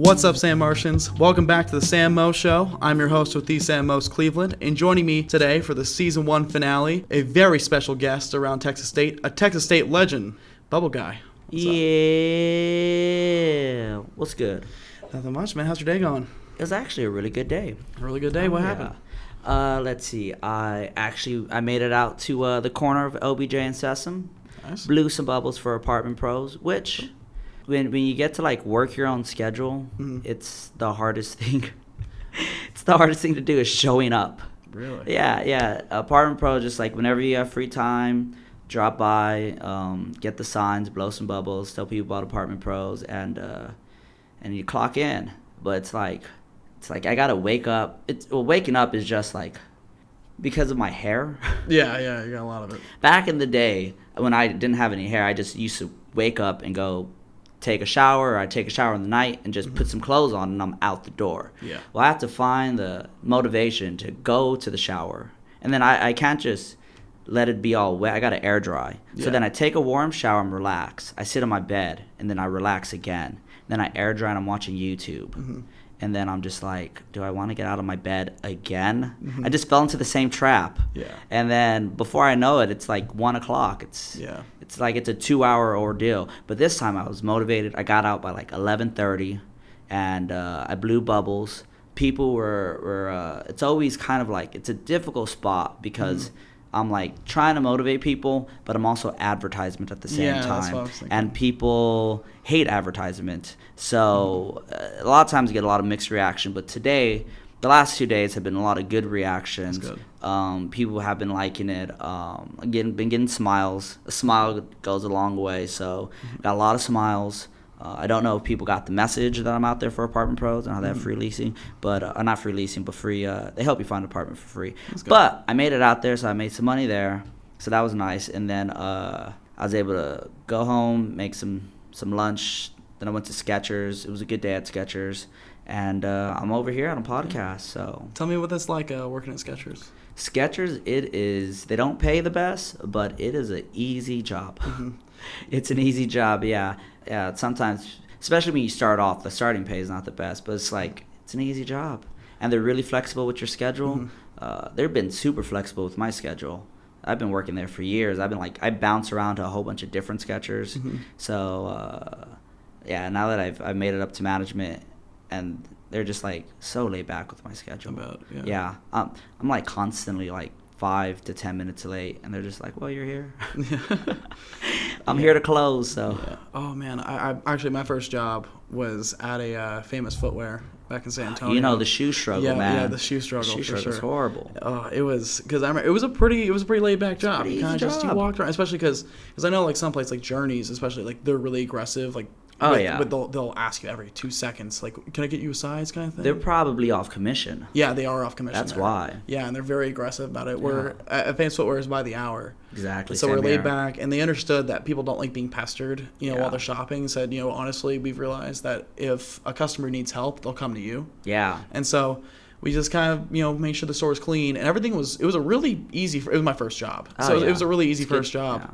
What's up, Sam Martians? Welcome back to the Sam Mo Show. I'm your host with the Sam Mo's Cleveland, and joining me today for the Season 1 finale, a very special guest around Texas State, a Texas State legend, Bubble Guy. Yeah. What's good? Nothing much, man. How's your day going? It was actually a really good day. A really good day? What happened? Let's see. I made it out to the corner of OBJ and Sesame. Nice. Blew some bubbles for Apartment Pros, which when you get to like work your own schedule, it's the hardest thing. It's the hardest thing to do is showing up. Really? Yeah. Apartment Pro, just like whenever you have free time, drop by, get the signs, blow some bubbles, tell people about Apartment Pros, and you clock in. But it's like I gotta wake up. Waking up is just like because of my hair. Yeah, you got a lot of it. Back in the day when I didn't have any hair, I just used to wake up and go take a shower, or I take a shower in the night and just put some clothes on and I'm out the door. Yeah. Well, I have to find the motivation to go to the shower, and then I can't just let it be all wet. I gotta air dry. Yeah. So then I take a warm shower and relax. I sit on my bed and then I relax again. Then I air dry and I'm watching YouTube. And then I'm just like, do I want to get out of my bed again? I just fell into the same trap. Yeah. And then before I know it, it's like 1 o'clock. It's like it's a 2-hour ordeal. But this time I was motivated. I got out by like 11:30, and I blew bubbles. People were it's always kind of like, it's a difficult spot because I'm like trying to motivate people, but I'm also advertisement at the same time. That's what I was thinking. And people hate advertisement. So a lot of times you get a lot of mixed reaction. But today, the last 2 days have been a lot of good reactions. That's good. People have been liking it. Been getting smiles. A smile goes a long way. So got a lot of smiles. I don't know if people got the message that I'm out there for Apartment Pros and how they have free leasing, but not free leasing, but free. They help you find an apartment for free. But I made it out there, so I made some money there, so that was nice. And then I was able to go home, make some lunch. Then I went to Skechers. It was a good day at Skechers, and I'm over here on a podcast. So Tell me what that's like working at Skechers. Skechers, it is. They don't pay the best, but it is an easy job. It's an easy job, yeah. Sometimes, especially when you start off, the starting pay is not the best, but it's like, it's an easy job. And they're really flexible with your schedule. They've been super flexible with my schedule. I've been working there for years. I bounce around to a whole bunch of different Skechers. So, now that I've made it up to management, and they're just like so laid back with my schedule. I'm like constantly like 5 to 10 minutes late, and they're just like, well, you're here. I'm here to close. So Oh man, I actually, my first job was at a Famous Footwear back in San Antonio. You know, the shoe struggle, man. Yeah, the shoe struggle. The shoe for struggle is sure. horrible. It was, because I remember it was a pretty laid back job. Pretty You kind of easy just job. you walked around, especially because I know like some places like Journeys, especially like they're really aggressive. Like they'll ask you every 2 seconds, like, can I get you a size, kind of thing. They're probably off commission. Yeah, they are off commission. That's there. why. Yeah, and they're very aggressive about it. We're at Famous Footwear is by the hour. Exactly. So we're same laid here. back, and they understood that people don't like being pestered, while they're shopping. Said, honestly, we've realized that if a customer needs help, they'll come to you. Yeah. And so we just kind of, made sure the store was clean, and everything was. It was a really easy. It was my first job, so it was a really easy first job. Yeah.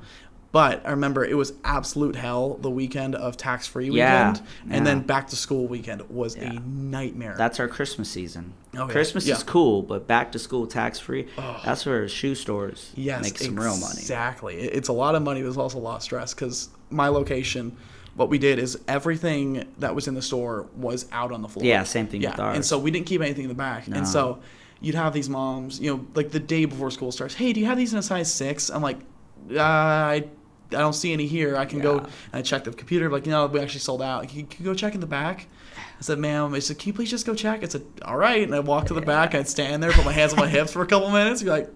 But I remember it was absolute hell the weekend of tax-free Yeah, weekend, and then back-to-school weekend was a nightmare. That's our Christmas season. Oh, yeah. Christmas is cool, but back to school tax-free, that's where shoe stores Yes, make some real money. Exactly. It's a lot of money, but it's also a lot of stress because my location, what we did is everything that was in the store was out on the floor. Yeah, same thing with ours. And so we didn't keep anything in the back. No. And so you'd have these moms, like the day before school starts, hey, do you have these in a size 6? I'm like, I don't see any here. I can go, and I checked the computer, like, we actually sold out. Like, can you go check in the back? I said, ma'am, I said, can you please just go check? I said, all right. And I walked to the back. I'd stand there, put my hands on my hips for a couple minutes. You're like,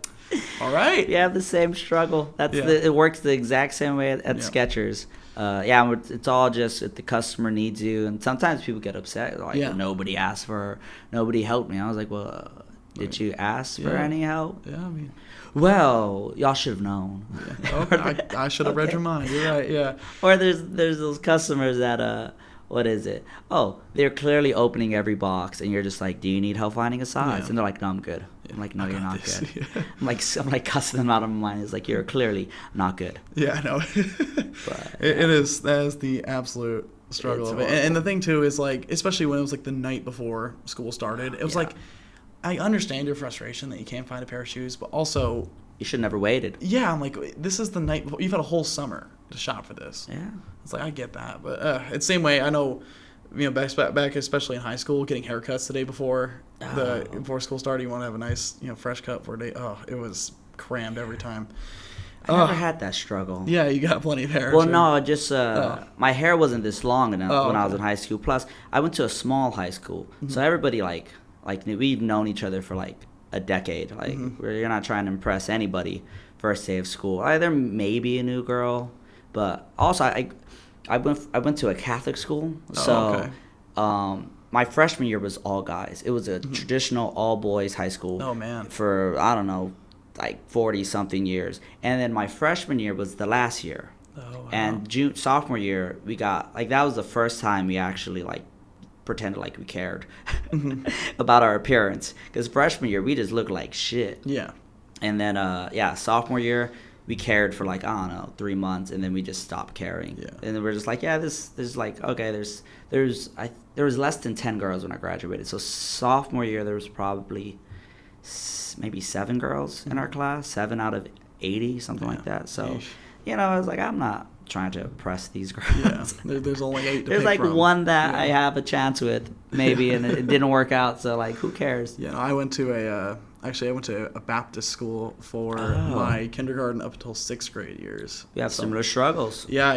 all right. You have the same struggle. It works the exact same way at Skechers. It's all just if the customer needs you. And sometimes people get upset. Like, nobody asked for, nobody helped me. I was like, well, did you ask for any help? Yeah, I mean. Well, y'all should have known. Yeah. I should have read your mind. You're right, yeah. Or there's those customers that, what is it? Oh, they're clearly opening every box, and you're just like, do you need help finding a size? Yeah. And they're like, no, I'm good. I'm like, no, you're not this. good. Yeah. I'm like cussing them out of my mind. It's like, you're clearly not good. Yeah, I know. But, It is. That is the absolute struggle It's of it. horrible. And the thing too is like, especially when it was like the night before school started, it was Yeah. like, I understand your frustration that you can't find a pair of shoes, but also, You should never waited. yeah, I'm like, this is the night before. You've had a whole summer to shop for this. Yeah. It's like, I get that, but it's the same way. I know, back especially in high school, getting haircuts the day before before school started, you want to have a nice, fresh cut for a day. Oh, it was crammed every time. I never had that struggle. Yeah, you got plenty of hair. Well, so- no, just my hair wasn't this long enough when I was okay. in high school. Plus, I went to a small high school, so everybody like we've known each other for like a decade. Like you're not trying to impress anybody first day of school. Either maybe a new girl, but also I went to a Catholic school, so okay. my freshman year was all guys. It was a traditional all boys high school. Oh, man. For I don't know, like 40 something years, and then my freshman year was the last year. Oh, wow. And sophomore year, we got like that was the first time we actually like pretended like we cared about our appearance. Because freshman year we just looked like shit. Yeah. And then sophomore year we cared for like I don't know 3 months, and then we just stopped caring. Yeah. And then we're just like there's like okay there was less than 10 girls when I graduated. So sophomore year there was probably maybe 7 girls in our class, 7 out of 80, something like that. So, Yeesh. I was like, I'm not trying to impress these girls. Yeah, there's only 8 to There's pick like from. one that Yeah. I have a chance with, maybe, and it didn't work out. So, like, who cares? Yeah, no, I went to a Baptist school for my kindergarten up until 6th grade years. We have So, similar struggles. Yeah,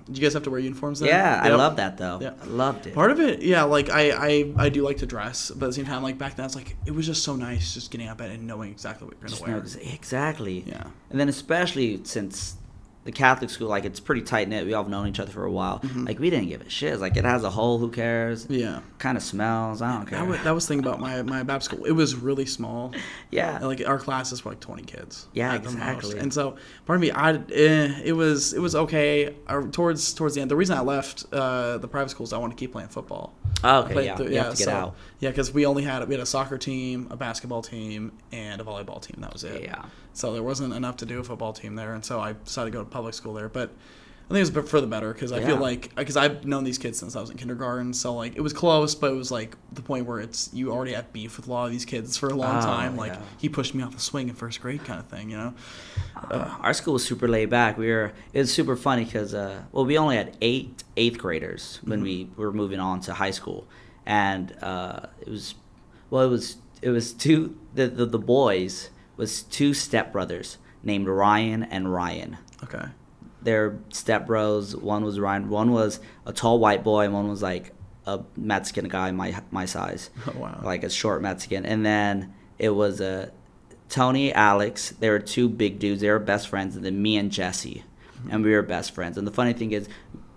did you guys have to wear uniforms then? Yeah, I Yep. love that, though. Yeah. I loved it. Part of it, yeah, like I do like to dress, but at the same time, like back then, it's like it was just so nice just getting out of bed and knowing exactly what you're Just gonna know wear. exactly. Yeah. And then especially since the Catholic school, like, it's pretty tight-knit. We all have known each other for a while. Like, we didn't give a shit. It's like, it has a hole. Who cares? Yeah. Kind of smells. I don't care. That was the thing about my Baptist school. It was really small. Yeah. And, like our classes were like 20 kids. Yeah, at the most. exactly. And so, pardon me, it was okay. Towards the end, the reason I left the private schools, I wanted to keep playing football. Oh, okay, yeah. You have to get out. Yeah, because we had a soccer team, a basketball team, and a volleyball team. That was it. Yeah. So there wasn't enough to do a football team there, and so I decided to go to public school there. But I think it was for the better because I feel like I've known these kids since I was in kindergarten, so like it was close, but it was like the point where you already have beef with a lot of these kids for a long time. Like he pushed me off the swing in first grade, kind of thing, Our school was super laid back. It was super funny because we only had eighth graders when we were moving on to high school, and it was two the boys was 2 stepbrothers named Ryan and Ryan. Okay. They're stepbros. One was Ryan. One was a tall white boy, and one was like a Mexican guy my size. Oh, wow. Like a short Mexican. And then it was Tony, Alex. They were 2 big dudes. They were best friends. And then me and Jesse, and we were best friends. And the funny thing is,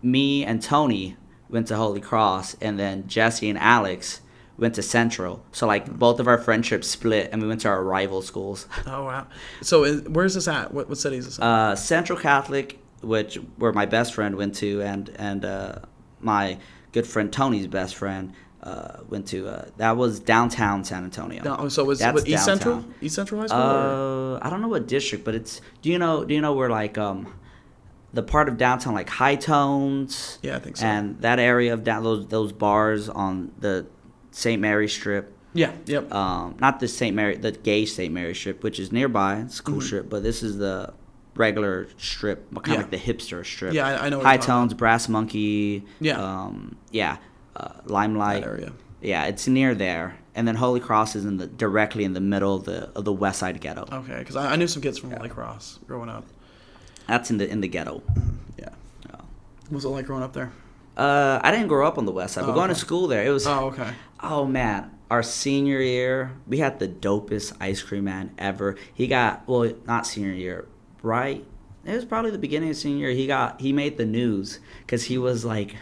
me and Tony went to Holy Cross, and then Jesse and Alex went to Central. So like both of our friendships split, and we went to our rival schools. Oh, wow. So where's this at? What city is this at? Central Catholic, where my best friend went to, and my good friend Tony's best friend went to. That was downtown San Antonio. No, so was That's East downtown. Central? East Central High School? Or? I don't know what district, but it's. Do you know where like the part of downtown like High Tones? Yeah, I think so. And that area of those bars on the St. Mary Strip. Yeah. Yep. Not the gay St. Mary Strip, which is nearby. It's a cool strip, but this is the regular strip, kind of like the hipster strip. Yeah, I know what High you're talking Tones, Brass Monkey. Yeah. Limelight. That area. Yeah, it's near there, and then Holy Cross is directly in the middle of the West Side ghetto. Okay, because I knew some kids from Lake Ross growing up. That's in the ghetto. Yeah. What was it like growing up there? I didn't grow up on the West Side, but going to school there, it was. Oh, okay. Oh man, our senior year, we had the dopest ice cream man ever. He got not senior year, right? It was probably the beginning of senior year. He made the news because he was like,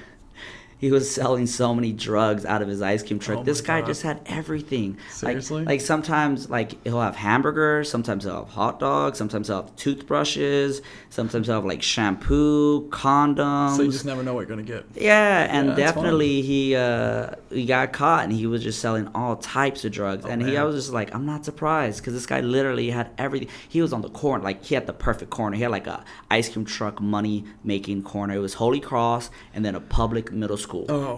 he was selling so many drugs out of his ice cream truck. Oh This my guy God. just had everything. Seriously? Like sometimes like he'll have hamburgers, sometimes he'll have hot dogs, sometimes he'll have toothbrushes, sometimes he'll have like shampoo, condoms. So you just never know what you're gonna get. Yeah, and Yeah, that's definitely he got caught and he was just selling all types of drugs. I man. was just like, I'm not surprised because this guy literally had everything. He was on the corner, like he had the perfect corner. He had like a ice cream truck money making corner. It was Holy Cross and then a public middle school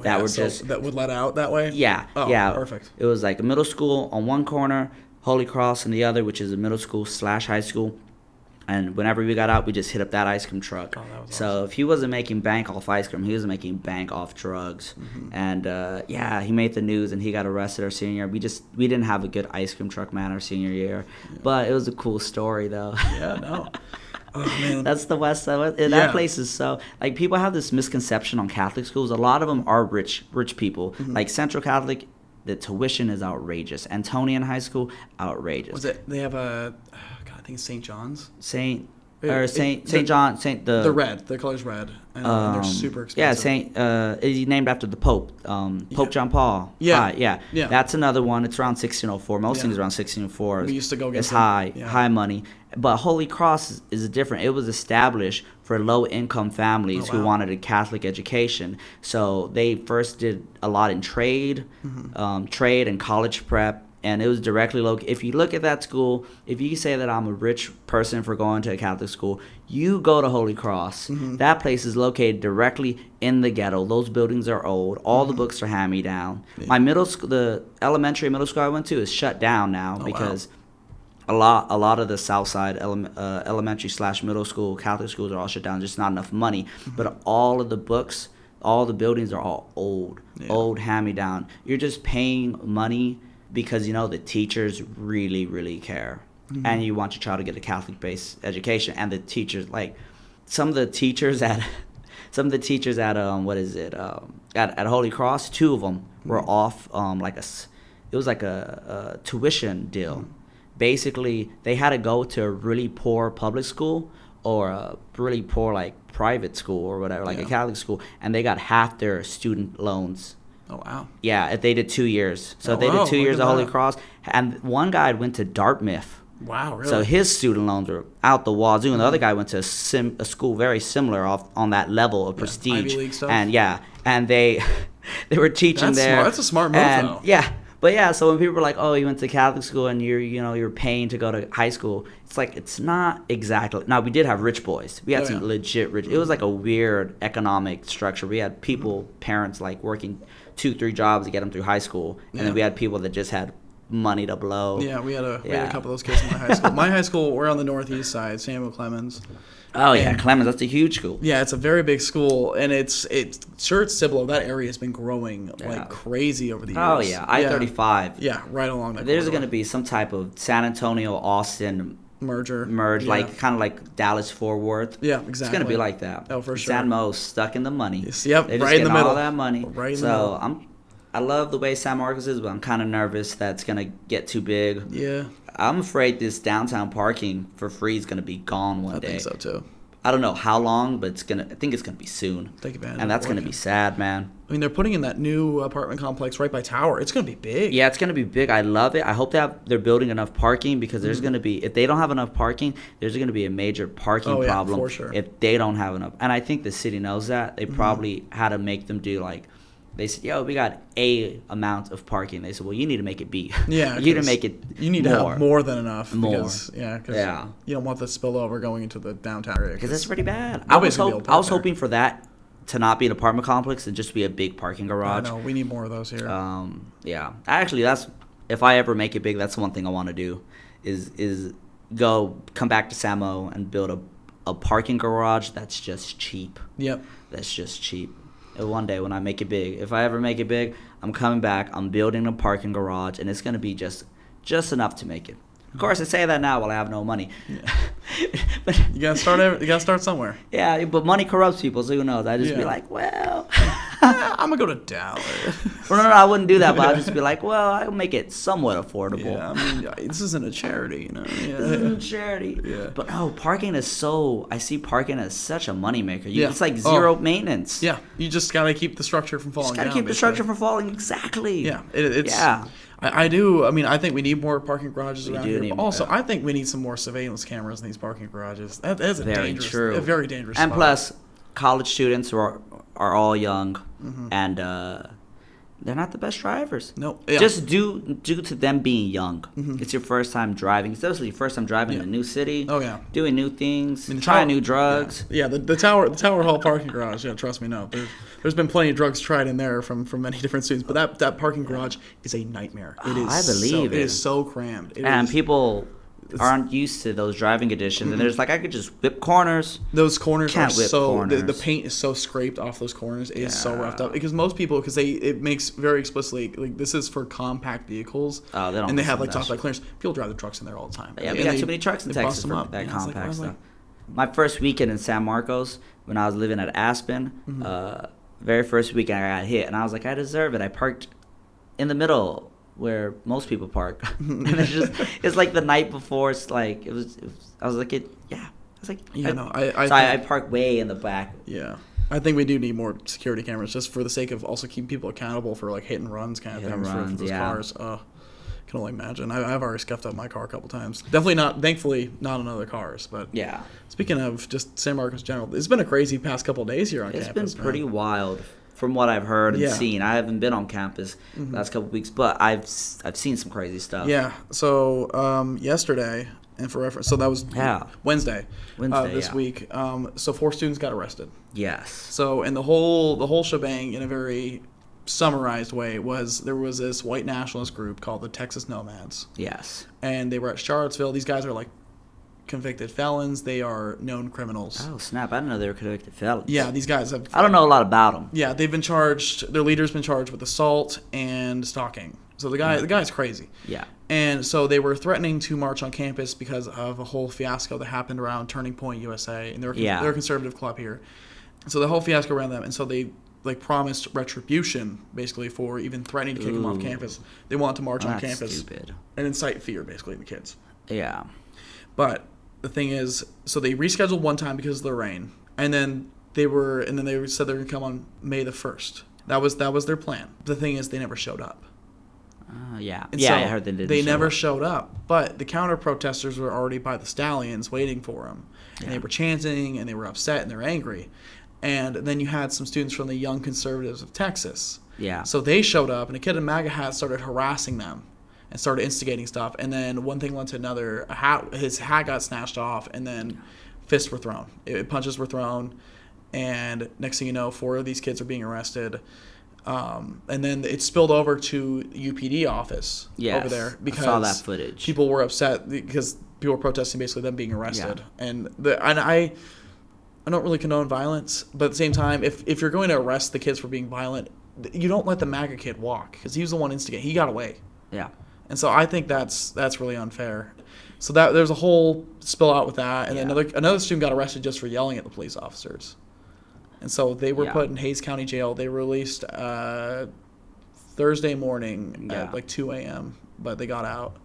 that would let out that way. yeah, Oh, yeah. perfect. It was like a middle school on one corner, Holy Cross on the other, which is a middle school / high school. And whenever we got out, we just hit up that ice cream truck. Oh, that was so awesome. if he wasn't making bank off ice cream, he was making bank off drugs. Mm-hmm. And he made the news and he got arrested our senior year. We didn't have a good ice cream truck man our senior year, but it was a cool story though. Yeah, no. Oh man. That's the West Side. That Yeah. place is so like people have this misconception on Catholic schools. A lot of them are rich people. Mm-hmm. Like Central Catholic, the tuition is outrageous. Antonian High School, outrageous. Was it? They have a. God, I think it's St. John's. Saint The John The red. The color's red, and they're super expensive. Yeah, it's named after the Pope, Pope John Paul. Yeah. Yeah. Yeah. That's another one. It's around 1604. Most Yeah. things around 1604. We used to go get It's some- high, yeah. high money. But Holy Cross is different. It was established for low-income families Oh, wow. who wanted a Catholic education. So they first did a lot in trade, Mm-hmm. trade and college prep. And it was directly located. If you look at that school, if you say that I'm a rich person for going to a Catholic school, you go to Holy Cross. Mm-hmm. That place is located directly in the ghetto. Those buildings are old. All the books are hand-me-down. Yeah. My middle school, the elementary and middle school I went to is shut down now Oh, because a lot of the South Side elementary / middle school Catholic schools are all shut down. Just not enough money. But all of the books, all the buildings are all old hand-me-down. You're just paying money because the teachers really, really care, and you want your child to get a Catholic-based education. And the teachers, like some of the teachers at at Holy Cross, 2 of them were off it was like a tuition deal. Basically, they had to go to a really poor public school or a really poor like private school or whatever, like a Catholic school, and they got half their student loans. Oh wow. Yeah, if they did 2 years. So Oh, if they wow, did 2 look years at at Holy that. Cross, and one guy went to Dartmouth. Wow. Really? So his student loans were out the wazoo, and the other guy went to a school very similar on that level of prestige. Ivy League stuff? And they were teaching That's there. smart. That's a smart move, and, though. Yeah. But yeah, so when people were like, "Oh, you went to Catholic school and you're paying to go to high school," it's like it's not exactly. Now we did have rich boys. We had Oh, some yeah. legit rich. It was like a weird economic structure. We had parents like working 2-3 jobs to get them through high school, and Yeah. then we had people that just had money to blow. Yeah, we had a Yeah. couple of those kids in my high school. My high school, we're on the northeast side, Samuel Clemens. Oh yeah, And- Clemens. That's a huge school. Yeah, it's a very big school, and it's Cibolo. That area has been growing Yeah. like crazy over the years. Oh yeah, I-35. Yeah, right along that. There's corridor. going to be some type of San Antonio Austin merge, merge, yeah. like kind of like Dallas Fort Worth. Yeah, It's exactly. going to be like that. Oh, for San sure. Mo's stuck in the money. Yes, yep, They're just right in the getting middle. all that money. Right in the so middle. I love the way San Marcos is, but I'm kind of nervous that it's going to get too big. Yeah, I'm afraid this downtown parking for free is going to be gone one I day. think so too. I don't know how long, but I think it's going to be soon. Take advantage. And that's of going to it. be sad, man. I mean, they're putting in that new apartment complex right by Tower. It's going to be big. Yeah, it's going to be big. I love it. I hope they're building enough parking because there's Mm-hmm. going to be, if they don't have enough parking, there's going to be a major parking Oh, yeah, problem for sure. if they don't have enough. And I think the city knows that. They probably had to make them do like, they said, "Yo, we got A amount of parking." They said, "Well, you need to make it B. Yeah, you need to 'cause make it You need to have more than enough. More. Because, yeah, because Yeah. you don't want the spillover going into the downtown area. Because that's pretty bad." Nobody's gonna be able to I was park there. hoping for that to not be an apartment complex and just be a big parking I garage. know. We need more of those here. Yeah. Actually, that's if I ever make it big, that's one thing I want to do, is come back to Samo and build a parking garage that's just cheap. Yep. That's just cheap. And one day when I make it big, if I ever make it big, I'm coming back. I'm building a parking garage, and it's gonna be just enough to make it. Of course, I say that now while I have no money. But You gotta start. You gotta start somewhere. yeah, but money corrupts people, so who knows? I just be Yeah. like, well, I'm gonna go to Dallas. Well, no, I wouldn't do that, but I'd just be like, well, I'll make it somewhat affordable. Yeah, I mean, this isn't a charity, you know. Yeah. This isn't a charity. Yeah. But parking is I see parking as such a moneymaker. Yeah. It's like zero maintenance. Yeah, you just gotta keep the structure from falling down. Just gotta keep the structure from falling. Exactly. Yeah, it's. Yeah. I do. I mean, I think we need more parking garages around here. But also, yeah. I think we need some more surveyance cameras in these parking garages. That is a Very dangerous, true. a very dangerous. And spot. plus, college students are all young, Mm-hmm. and they're not the best drivers. No, yeah. Just due to them being young. Mm-hmm. It's your first time driving. Especially your first time driving in a new city. Oh yeah. Doing new things. I mean, trying new drugs. Yeah, the Tower Hall parking garage. Yeah, trust me, no. There's been plenty of drugs tried in there from many different students, but that parking garage is a nightmare. It is. I believe it is so crammed. And people aren't used to those driving conditions, and there's like, I could just whip corners. Those corners Can't are whip so corners. The paint is so scraped off those corners. It is so Yeah. roughed up because most people it makes very explicitly like this is for compact vehicles. Oh, they don't and they have listen like to that top side clearance. People drive their trucks in there all the time. Yeah, And we got they- too many trucks in they bust Texas them for up. that Yeah, it's like, compact I was stuff. like, My first weekend in San Marcos, when I was living at Aspen, very first weekend I got hit, and I was like, I deserve it. I parked in the middle where most people park, and it's like the night before. It's like it was I was like, I was like, I parked way in the back. Yeah. I think we do need more security cameras just for the sake of also keeping people accountable for like hit and runs kind of things for those cars. Can only imagine. I've already scuffed up my car a couple times. Thankfully not on other cars. But yeah. Speaking of just San Marcos in general, it's been a crazy past couple of days here on campus. It's been pretty wild from what I've heard and seen. I haven't been on campus the last couple of weeks, but I've seen some crazy stuff. Yeah. So yesterday, and for reference, so that was Wednesday this week. So 4 students got arrested. Yes. So and the whole shebang in a very summarized way there was this white nationalist group called the Texas Nomads. Yes. And they were at Charlottesville. These guys are like convicted felons. They are known criminals. Oh snap! I didn't know they were convicted felons. Yeah, these guys have. I don't know a lot about them. Yeah, they've been charged. Their leader's been charged with assault and stalking. So the guy's crazy. Yeah. And so they were threatening to march on campus because of a whole fiasco that happened around Turning Point USA, and they're a conservative club here. So the whole fiasco around them, and so they like promised retribution basically for even threatening to kick them off campus. They want to march on campus stupid. And incite fear basically in the kids. Yeah. But the thing is, so they rescheduled one time because of the rain, and then they said they were gonna come on May the 1st. That was their plan. The thing is, they never showed up. Yeah. And yeah, so I heard they didn't. They never showed up, but the counter protesters were already by the stallions waiting for them, and they were chanting and they were upset and they were angry. And then you had some students from the Young Conservatives of Texas. Yeah. So they showed up, and a kid in MAGA hat started harassing them and started instigating stuff. And then one thing led to another. His hat got snatched off, and then fists were thrown. Punches were thrown. And next thing you know, 4 of these kids are being arrested. And then it spilled over to the UPD office over there because I saw that footage. People were upset because people were protesting basically them being arrested. Yeah. And I don't really condone violence, but at the same time, if you're going to arrest the kids for being violent, you don't let the MAGA kid walk because he was the one instigating. He got away. Yeah. And so I think that's really unfair. So that there's a whole spill out with that, and then another student got arrested just for yelling at the police officers. And so they were put in Hays County Jail. They were released Thursday morning at like 2 a.m., but they got out.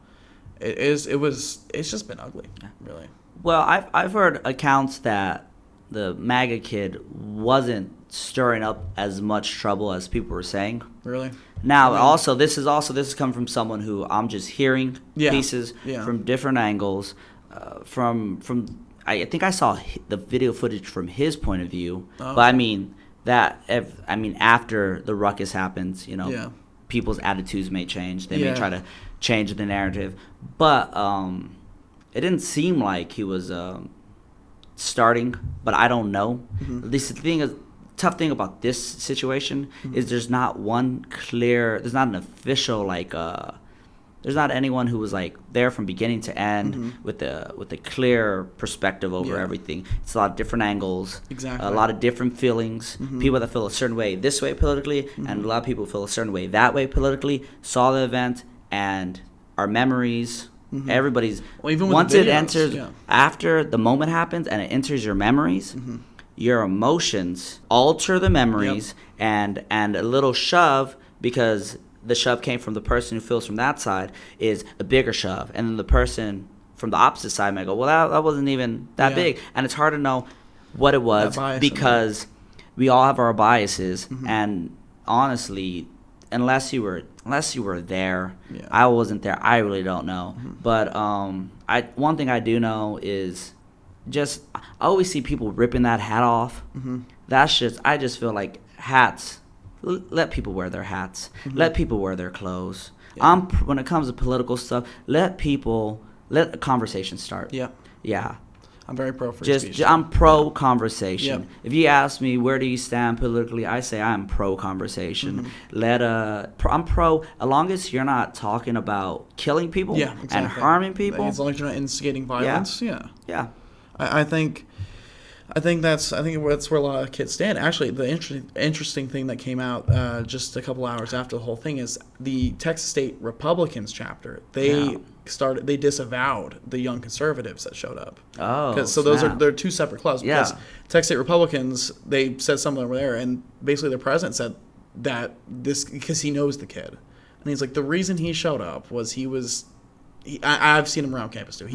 It's just been ugly, really. Well, I've heard accounts that the MAGA kid wasn't stirring up as much trouble as people were saying. Really? Now, this is coming from someone who I'm just hearing pieces from different angles. I think I saw the video footage from his point of view, but I mean after the ruckus happens, people's attitudes may change. They may try to change the narrative, but it didn't seem like he was starting. But I don't know. The tough thing about this situation is there's not an official there's not anyone who was like there from beginning to end with a clear perspective over everything. It's a lot of different angles, a lot of different feelings. People that feel a certain way this way politically, and a lot of people feel a certain way that way politically. Saw the event and our memories. Everybody's even with once the videos, it enters after the moment happens and it enters your memories. your emotions alter the memories, and a little shove, because the shove came from the person who feels from that side, is a bigger shove, and then the person from the opposite side might go, well, that wasn't even that big, and it's hard to know what it was because we all have our biases, and honestly, unless you were there, I wasn't there. I really don't know, but one thing I do know is just I always see people ripping that hat off. That's just I just feel like hats. Let people wear their hats. Let people wear their clothes. When it comes to political stuff, let the conversation start. Yeah. I'm very pro free speech. I'm pro conversation. If you ask me where do you stand politically, I say I'm pro conversation. I'm pro as long as you're not talking about killing people and harming people. As long as you're not instigating violence. Yeah. I think that's where a lot of kids stand. Actually, the interesting thing that came out just a couple hours after the whole thing is the Texas State Republicans chapter. They disavowed the young conservatives that showed up. So they're two separate clubs. Because Texas State Republicans, they said something over there, and basically the president said that because he knows the kid, and he's like, the reason he showed up was I've seen him around campus too.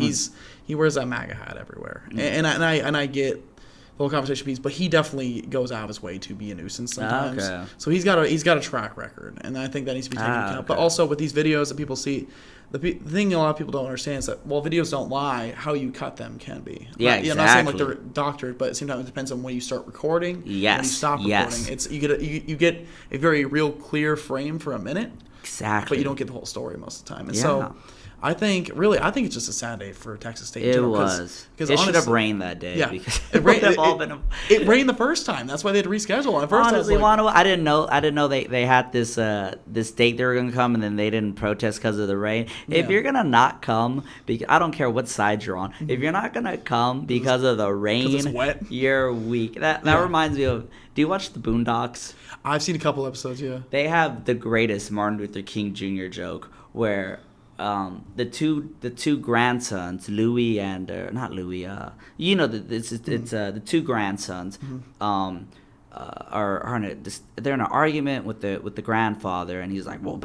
He wears that MAGA hat everywhere, and I get the whole conversation piece, but he definitely goes out of his way to be a nuisance sometimes. So he's got a track record, and I think that needs to be taken into account. But also with these videos that people see, the thing a lot of people don't understand is that while videos don't lie, how you cut them can be. Exactly. I'm not saying like they're doctored, but at the same time it depends on when you start recording. When you stop recording. It's you get a very real clear frame for a minute. Exactly. But you don't get the whole story most of the time. And so I think it's just a sad day for Texas State. It was. Because it should have rained that day. Yeah. Because it rained the first time. That's why they had to reschedule. At first, honestly, I didn't know they had this date they were going to come, and then they didn't protest because of the rain. If you're going to not come, I don't care what side you're on. If you're not going to come because of the rain, it's wet, you're weak. That reminds me of. Do you watch the Boondocks? I've seen a couple episodes. Yeah. They have the greatest Martin Luther King Jr. joke where. The two grandsons, Louis and not Louis. It's the two grandsons. They're in an argument with the grandfather, and he's like, well,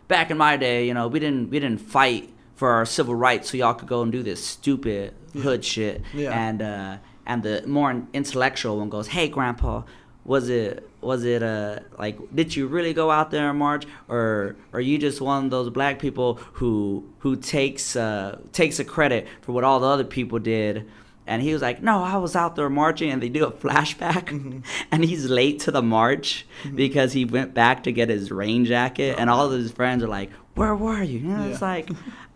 back in my day, we didn't fight for our civil rights, so y'all could go and do this stupid hood shit. And the more intellectual one goes, hey, Grandpa. Was it like, did you really go out there and march, or are you just one of those black people who takes a credit for what all the other people did? And he was like, no, I was out there marching. And they do a flashback, and he's late to the march because he went back to get his rain jacket, and all of his friends are like, where were you? It's like,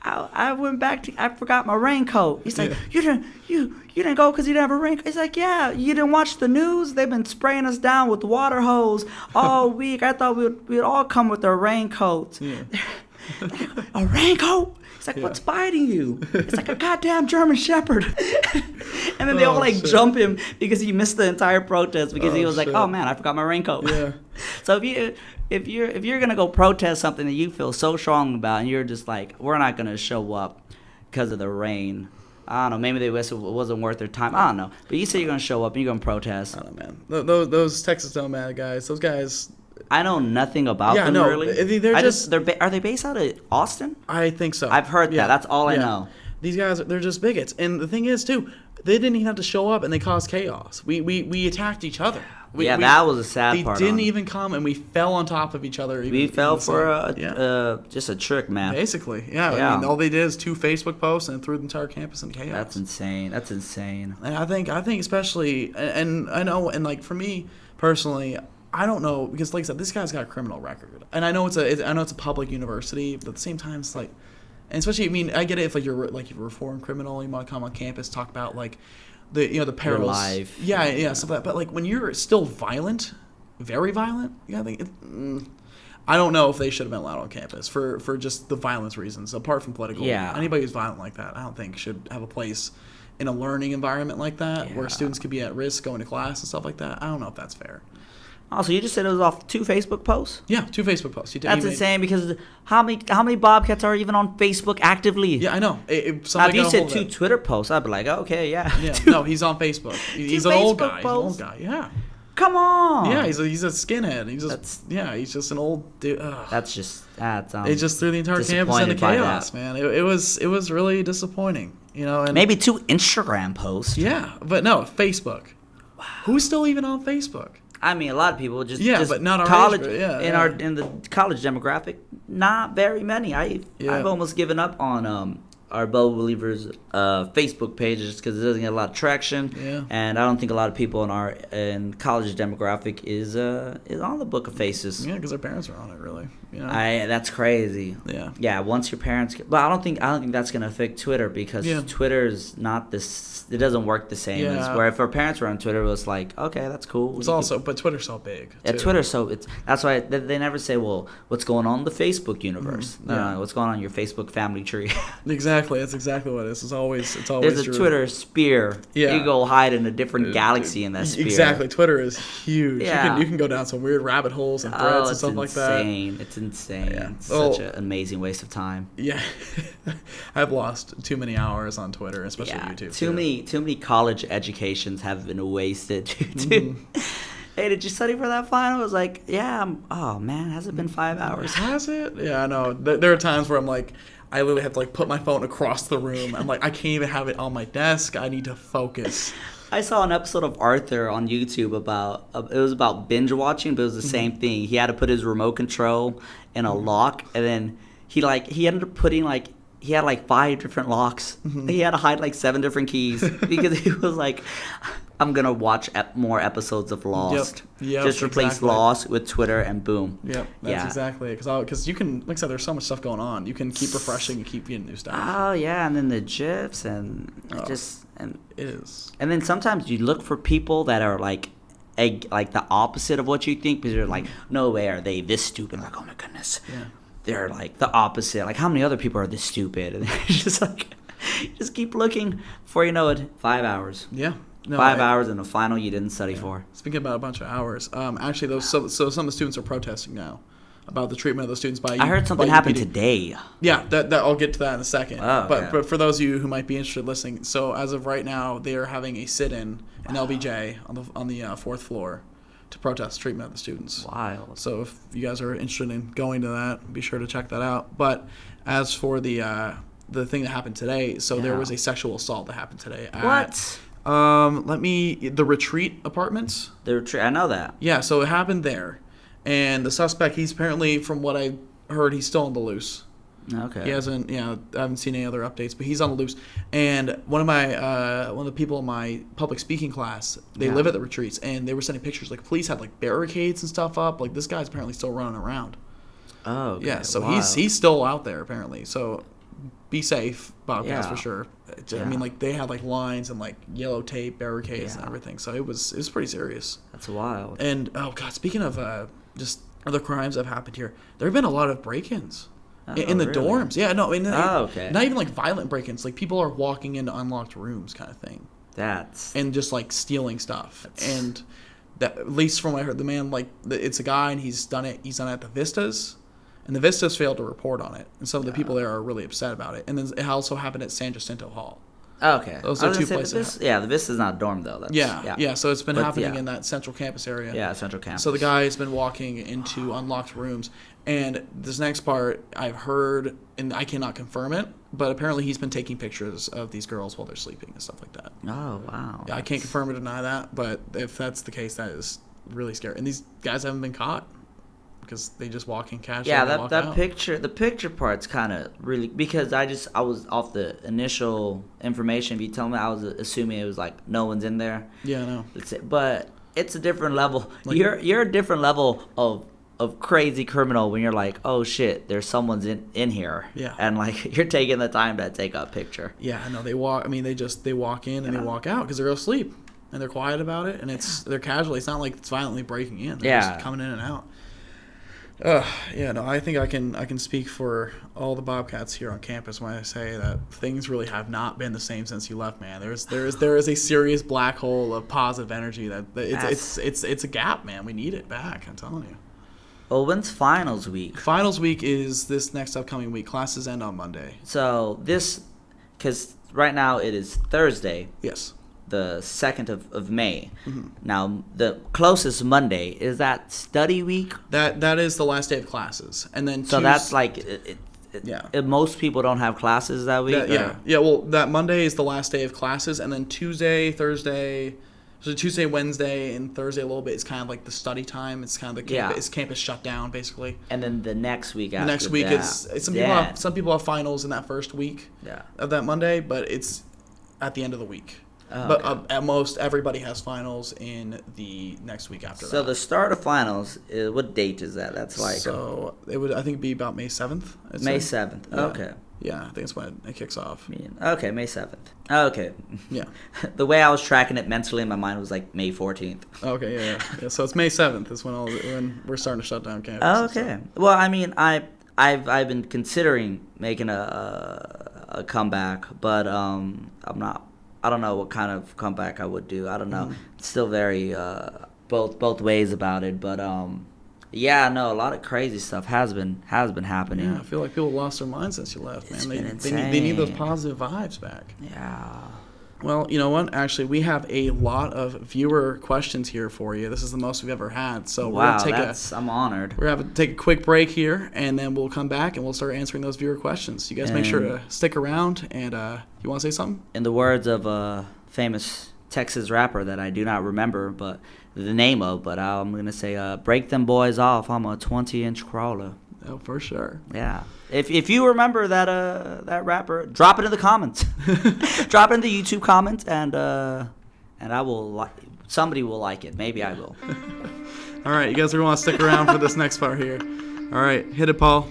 I went back I forgot my raincoat. He's like, you didn't go because you didn't have a raincoat. He's like, yeah, you didn't watch the news? They've been spraying us down with water hose all week. I thought we'd all come with our raincoats. A raincoat? He's like, what's biting you? It's like a goddamn German Shepherd. And then they all jump him because he missed the entire protest because he was like, oh man, I forgot my raincoat. So if you're gonna go protest something that you feel so strong about, and you're just like, we're not gonna show up because of the rain. I don't know. Maybe they wish it wasn't worth their time. I don't know. But you say you're gonna show up and you're gonna protest. I don't know, man. Those Texas Nomad guys. Those guys. I know nothing about them really. Are they based out of Austin? I think so. I've heard that. That's all I know. These guys, they're just bigots. And the thing is, too, they didn't even have to show up, and they caused chaos. We attacked each other. That was a sad part. They didn't even come, and we fell on top of each other. We fell for just a trick, man. Basically, I mean, all they did is 2 Facebook posts and threw the entire campus in chaos. That's insane. And I think especially, and I know, and like for me personally, I don't know, because like I said, this guy's got a criminal record, and I know it's a public university, but at the same time, it's like, and especially, I mean, I get it if you're a reformed criminal, you want to come on campus, talk about like the perils, your life, stuff like that. But like when you're still violent, very violent, I think I don't know if they should have been allowed on campus for just the violence reasons, apart from political. Anybody who's violent like that, I don't think should have a place in a learning environment like that, where students could be at risk going to class and stuff like that. I don't know if that's fair. Oh, so you just said it was off 2 Facebook posts? Yeah, 2 Facebook posts. That's insane because how many Bobcats are even on Facebook actively? Yeah, I know. Now, if you said 2 Twitter posts, I'd be like, okay, yeah. Yeah, no, he's on Facebook. He's an old guy. He's an old guy. Yeah. Come on. Yeah, he's a skinhead. He's just an old dude. Ugh. It just threw the entire campus into chaos, man. It was really disappointing, And maybe 2 Instagram posts. Yeah, but no, Facebook. Wow. Who's still even on Facebook? I mean, a lot of people just but not our college. age group. In the college demographic, not very many. I've almost given up on our Bible Believers Facebook pages because it doesn't get a lot of traction. Yeah. And I don't think a lot of people in college demographic is on the Book of Faces. Yeah, because their parents are on it, really. That's crazy. Yeah. Yeah. Once your parents, but I don't think that's gonna affect Twitter because Twitter's not this. It doesn't work the same as where if our parents were on Twitter, it was like, okay, that's cool. But Twitter's so big. Yeah, Twitter's that's why they never say, well, what's going on in the Facebook universe? Mm-hmm. What's going on in your Facebook family tree? Exactly. That's exactly what it is. It's always There's a true. Twitter sphere. Yeah. You go hide in a different galaxy in that sphere. Exactly. Twitter is huge. Yeah. You can go down some weird rabbit holes and threads and stuff like that. It's insane. Yeah. It's such an amazing waste of time. Yeah. I've lost too many hours on Twitter, especially YouTube. Too many college educations have been wasted. Hey, did you study for that final? I was like, yeah. Oh, man, has it been 5 hours? Has it? Yeah, I know. There are times where I'm like, I literally have to put my phone across the room. I'm like, I can't even have it on my desk. I need to focus. I saw an episode of Arthur on YouTube it was about binge watching, but it was the same thing. He had to put his remote control in a lock, and then he ended up putting he had 5 different locks. He had to hide 7 different keys because he was like, I'm gonna watch more episodes of Lost. Yep, just replace Lost with Twitter and boom. Yep, that's exactly it. Because you can, like I said, there's so much stuff going on. You can keep refreshing and keep getting new stuff. Oh yeah, and then the GIFs and it is. And then sometimes you look for people that are like the opposite of what you think because you're like, no way are they this stupid. Like, oh my goodness. Yeah. They're the opposite. Like, how many other people are this stupid? And it's just just keep looking. Before you know it, 5 hours. Yeah. No, 5 hours in a final you didn't study for. Speaking about a bunch of hours, actually, so some of the students are protesting now about the treatment of the students by. I heard something happened today. Yeah, that I'll get to that in a second. Oh, but for those of you who might be interested in listening, so as of right now, they are having a sit-in in LBJ on the 4th floor to protest treatment of the students. Wild. So if you guys are interested in going to that, be sure to check that out. But as for the thing that happened today, so there was a sexual assault that happened today. What? The Retreat Apartments. The Retreat, I know that. Yeah, so it happened there, and the suspect, he's apparently, from what I heard, he's still on the loose. Okay. He hasn't, I haven't seen any other updates, but he's on the loose. And one of the people in my public speaking class, they live at the retreats, and they were sending pictures. Police had barricades and stuff up. This guy's apparently still running around. Oh. Okay. Yeah. So he's still out there apparently. So be safe, Bobcats, for sure. I mean, they had lines and yellow tape barricades and everything. So it was pretty serious. That's wild. And oh god, speaking of just other crimes that have happened here, there have been a lot of break-ins. In the dorms. Yeah, no. Okay. Not even violent break-ins. People are walking into unlocked rooms kind of thing. And just stealing stuff. And that, at least from what I heard, the man, it's a guy and he's done it at the Vistas. And the Vistas failed to report on it. And some of the people there are really upset about it. And then it also happened at San Jacinto Hall. Okay. Those are 2 places. The Vista's not a dorm, though. Yeah, so it's been happening in that central campus area. Yeah, central campus. So the guy has been walking into unlocked rooms. And this next part, I've heard, and I cannot confirm it, but apparently he's been taking pictures of these girls while they're sleeping and stuff like that. Oh, wow. Yeah, I can't confirm or deny that, but if that's the case, that is really scary. And these guys haven't been caught because they just walk in casually. Yeah, that out. The picture part's kind of really, because I was off the initial information. If you tell me, I was assuming it was no one's in there. Yeah, I know. But it's a different level. You're a different level of crazy criminal when you're oh shit, there's someone's in here. Yeah. And you're taking the time to take a picture. Yeah, I know. They walk. I mean, they walk in and they walk out because they're asleep and they're quiet about it and they're casual. It's not it's violently breaking in. They're just coming in and out. Yeah, no, I think I can speak for all the Bobcats here on campus when I say that things really have not been the same since you left, man. There is a serious black hole of positive energy that it's a gap, man. We need it back. I'm telling you. Well, when's finals week? Finals week is this next upcoming week. Classes end on Monday. So because right now it is Thursday. Yes. The 2nd of May. Mm-hmm. Now, the closest Monday, is that study week? That is the last day of classes. And then so that's like, most people don't have classes that week? Yeah, well, that Monday is the last day of classes, and then Tuesday, Wednesday, and Thursday a little bit is kind of like the study time. It's kind of the campus, it's campus shutdown, basically. And then the next week after the next week is some people have finals in that first week of that Monday, but it's at the end of the week. Oh, but okay. At most, everybody has finals in the next week after that. So the start of finals, what date is that? That's like... So it would, I think, be about May 7th. May 7th. Yeah. Okay. Yeah, I think that's when it kicks off. Okay, May 7th. Okay. Yeah. The way I was tracking it mentally in my mind was like May 14th. Okay, yeah. So it's May 7th is when we're starting to shut down campus. Okay. Well, I mean, I've been considering making a comeback, but I don't know what kind of comeback I would do. I don't know. It's still very both ways about it, but yeah, no, a lot of crazy stuff has been happening. Yeah, I feel like people lost their minds since you left, man. It's been insane. They need those positive vibes back. Yeah. Well, you know what? Actually, we have a lot of viewer questions here for you. This is the most we've ever had. So I'm honored. We're going to take a quick break here, and then we'll come back and we'll start answering those viewer questions. You guys make sure to stick around. And you want to say something? In the words of a famous Texas rapper that I do not remember but the name of, but I'm going to say, break them boys off. I'm a 20-inch crawler. Oh, for sure. Yeah. If you remember that rapper, drop it in the comments. Drop it in the YouTube comments, and I will somebody will like it. Maybe I will. All right, you guys are going to want to stick around for this next part here. All right, hit it, Paul.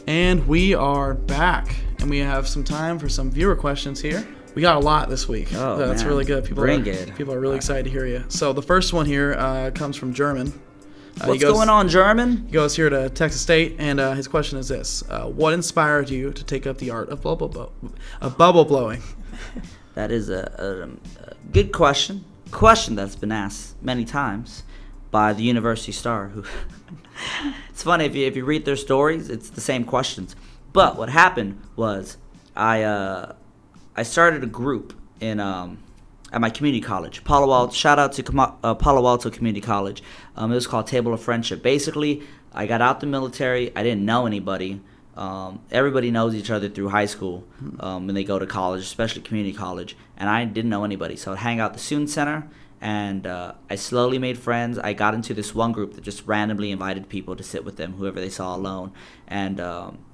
And we are back, and we have some time for some viewer questions here. We got a lot this week. Oh, that's man. really good. People are really All excited to hear you. So the first one here comes from German. What's going on, German? He goes here to Texas State, and his question is this: what inspired you to take up the art of bubble blowing? That is a good question. Question that's been asked many times, by the University Star. Who it's funny if you read their stories, it's the same questions. But what happened was I started a group in at my community college, Palo Alto. Shout out to Palo Alto Community College. It was called Table of Friendship. Basically, I got out the military. I didn't know anybody. Everybody knows each other through high school when they go to college, especially community college. And I didn't know anybody, so I'd hang out at the student center. And I slowly made friends. I got into this one group that just randomly invited people to sit with them, whoever they saw alone. And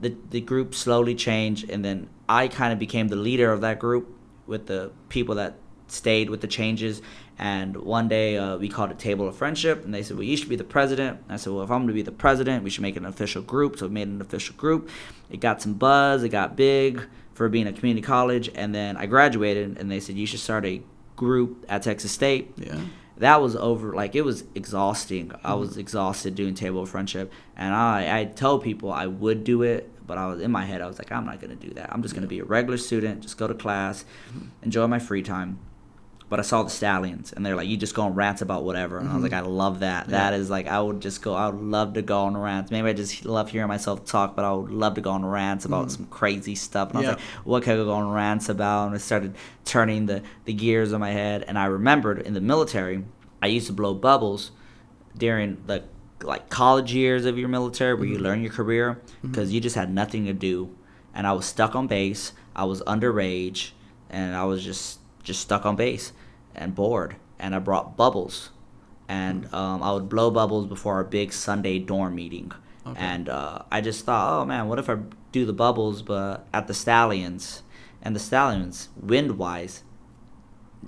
the group slowly changed, and then I kind of became the leader of that group with the people that stayed with the changes. And one day we called it Table of Friendship, and they said, well, you should be the president. And I said, well, if I'm going to be the president, we should make an official group. So we made an official group. It got some buzz. It got big for being a community college. And then I graduated, and they said, you should start a group at Texas State. Yeah. That was over. Like, it was exhausting. I was exhausted doing Table of Friendship. And I told people I would do it, but I was in my head, I was like, I'm not going to do that. I'm just going to be a regular student, just go to class, enjoy my free time. But I saw the Stallions, and they're like, you just go on rants about whatever. And I was like, I love that. Yeah. That is like, I would love to go on rants. Maybe I just love hearing myself talk, but I would love to go on rants about some crazy stuff. And I was like, what can I go on rants about? And I started turning the gears in my head. And I remembered in the military, I used to blow bubbles during the like college years of your military where you learn your career, because you just had nothing to do. And I was stuck on base. I was underage, and I was just stuck on base and bored. And I brought bubbles, and I would blow bubbles before our big Sunday dorm meeting. Okay. And I just thought, oh man, what if I do the bubbles but at the Stallions? And the Stallions, wind wise,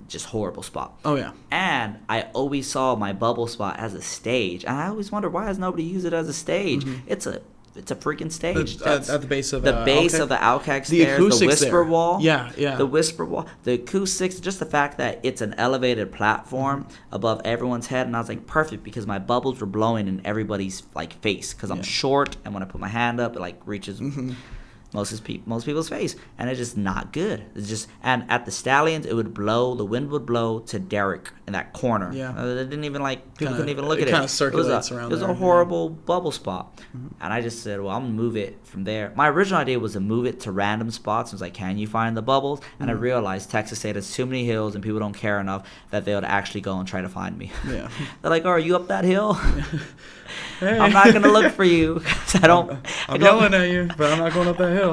just horrible spot. Oh yeah. And I always saw my bubble spot as a stage, and I always wondered, why has nobody used it as a stage? It's a freaking stage. At the base of the Alcac stairs, the whisper wall. Yeah. The whisper wall, the acoustics, just the fact that it's an elevated platform above everyone's head, and I was like, perfect, because my bubbles were blowing in everybody's like face, because I'm short, and when I put my hand up, it like reaches most people's face, and it's just not good. It's just, and at the Stallions, it would blow. The wind would blow to Derrick in that corner. Yeah, it didn't even like people couldn't even look at it. It kind of circulates around. It was a horrible bubble spot, and I just said, well, I'm gonna move it from there. My original idea was to move it to random spots. I was like, can you find the bubbles? And I realized Texas State has too many hills, and people don't care enough that they would actually go and try to find me. Yeah, they're like, oh, are you up that hill? Hey. I'm not gonna look for you. I'm yelling at you, but I'm not going up that hill.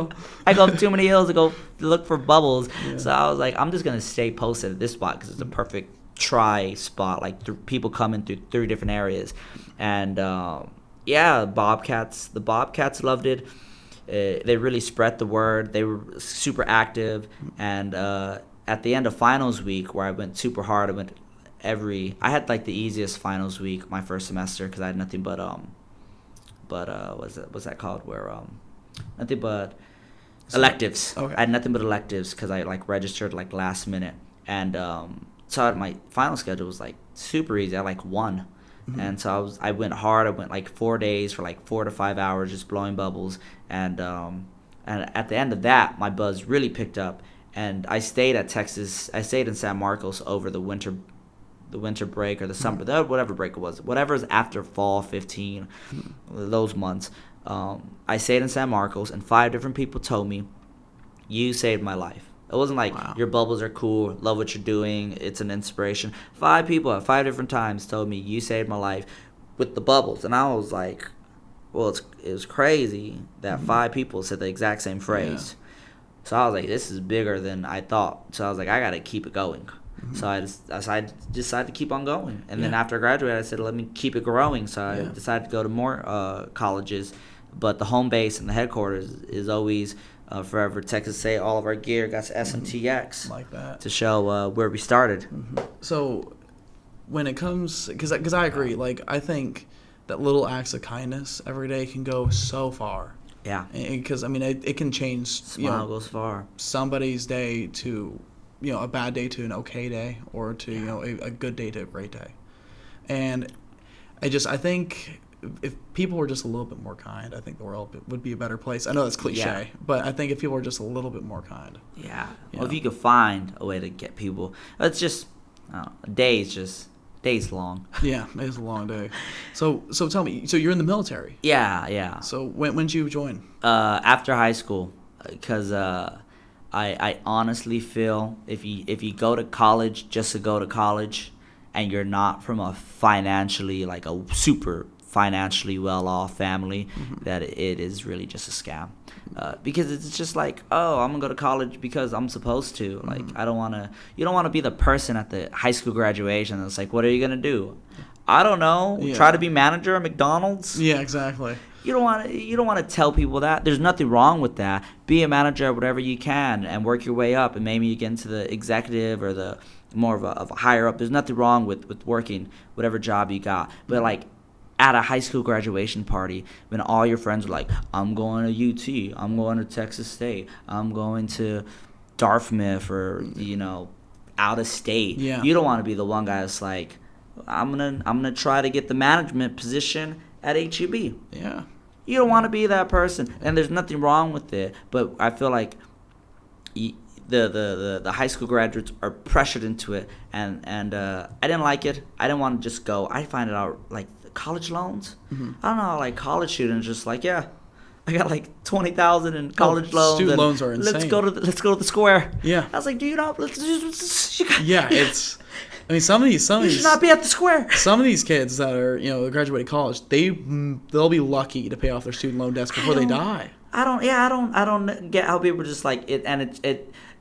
I go up too many hills to go look for bubbles. Yeah. So I was like, I'm just gonna stay posted at this spot because it's a perfect try spot. Like people coming through 3 different areas, and the Bobcats loved it. They really spread the word. They were super active, and at the end of finals week, where I went super hard, I had like the easiest finals week my first semester, because I had nothing but what's that called, where nothing but electives. Okay. I had nothing but electives because I like registered like last minute, and so my final schedule was like super easy. I like 1, and so I went hard. I went like 4 days for like 4 to 5 hours just blowing bubbles, and at the end of that, my buzz really picked up, and I stayed in San Marcos over the winter break or the summer, whatever break it was, whatever's after fall 15, those months. I stayed in San Marcos, and 5 different people told me, you saved my life. It wasn't like, your bubbles are cool, love what you're doing, it's an inspiration. 5 people at 5 different times told me, you saved my life with the bubbles. And I was like, well, it was crazy that 5 people said the exact same phrase. Yeah. So I was like, this is bigger than I thought. So I was like, I got to keep it going. So I decided to keep on going. And then after I graduated, I said, let me keep it growing. So I decided to go to more colleges. But the home base and the headquarters is always forever Texas State. All of our gear got to SMTX like that to show where we started. So when it comes, because I agree, like I think that little acts of kindness every day can go so far. Yeah. Because, I mean, it can change. Smile goes far. Somebody's day to, a bad day to an okay day, or to, a good day to a great day. And I think if people were just a little bit more kind, I think the world would be a better place. I know that's cliche, but I think if people were just a little bit more kind. Yeah. Well, if you could find a way to get people, it's just, a day is just day's long. Yeah, it's a long day. So tell me, so you're in the military. Yeah. So when did you join? After high school, because I honestly feel if you go to college just to go to college, and you're not from a financially, like a super financially well off family, that it is really just a scam. Because it's just like, oh, I'm gonna go to college because I'm supposed to. Like, I don't wanna. You don't want to be the person at the high school graduation that's like, what are you gonna do? I don't know. Yeah. Try to be manager at McDonald's. Yeah, exactly. You don't want to tell people that. There's nothing wrong with that. Be a manager at whatever you can and work your way up, and maybe you get into the executive or the more of a higher up. There's nothing wrong with working whatever job you got. But like at a high school graduation party, when all your friends are like, I'm going to UT, I'm going to Texas State, I'm going to Dartmouth, or out of state. Yeah. You don't want to be the one guy that's like, I'm gonna try to get the management position at HEB. Yeah. You don't want to be that person, and there's nothing wrong with it. But I feel like the high school graduates are pressured into it, and I didn't like it. I didn't want to just go. I find it out like college loans. I don't know, like college students just like, yeah, I got like $20,000 in college loans. Student loans are insane. Let's go to the square. Yeah. I was like, do you know? Yeah, it's. I mean, some of these you should not be at the square. Some of these kids that are graduating college, they'll be lucky to pay off their student loan debts before they die. I don't get how people just like it, and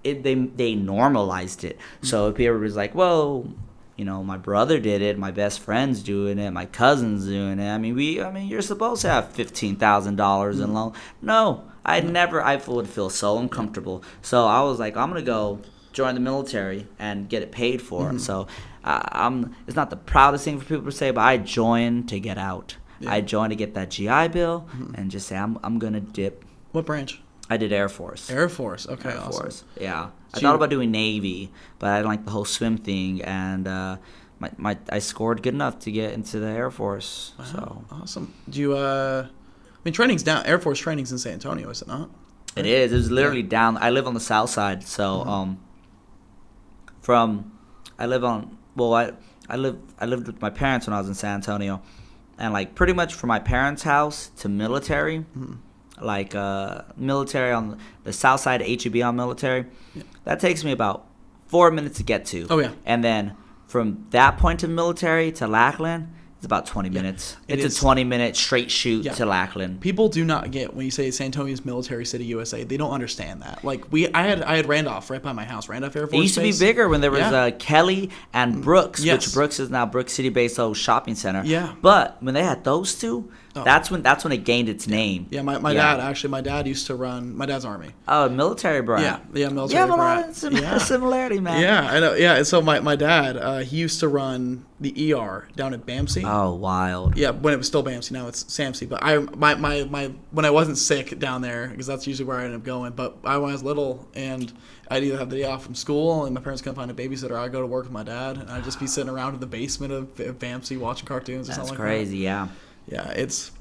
they normalized it. So if people was like, well, my brother did it, my best friend's doing it, my cousin's doing it. I mean, you're supposed to have $15,000 in loan. No, I would feel so uncomfortable. So I was like, I'm gonna go join the military and get it paid for. So it's not the proudest thing for people to say, but I joined to get out. Yeah. I joined to get that GI Bill and just say I'm gonna dip. What branch? I did Air Force. Air Force. Okay. Air awesome. Force. Yeah. I thought about doing Navy, but I didn't like the whole swim thing, and I scored good enough to get into the Air Force. Wow. So awesome. Do you? I mean, training's down. Air Force training's in San Antonio, is it not? It is. It was literally down. I live on the south side, so I lived with my parents when I was in San Antonio, and like pretty much from my parents' house to military, like military on the south side of HEB on military, that takes me about 4 minutes to get to. Oh yeah. And then from that point to military to Lackland, it's about 20 minutes. It's a 20-minute straight shoot to Lackland. People do not get when you say San Antonio's military city, USA. They don't understand that. Like I had Randolph right by my house, Randolph Air Force It used to be bigger when there was Kelly and Brooks, Yes. which Brooks is now Brooks City-based shopping center. Yeah. But when they had those two, that's when it gained its name. Yeah, my dad used to run. My dad's Army. Oh, military brat. Yeah, military. You have a lot brat. of similarity, man. Yeah, I know. Yeah, and so my dad, he used to run the ER down at BAMC. Oh, wild. Yeah, when it was still BAMC, now it's SAMC. But my when I wasn't sick down there, because that's usually where I ended up going. But when I was little, and I'd either have the day off from school, and my parents couldn't find a babysitter, I'd go to work with my dad, and I'd just be sitting around in the basement of BAMC watching cartoons or something like that. That's crazy, yeah. Yeah, it's.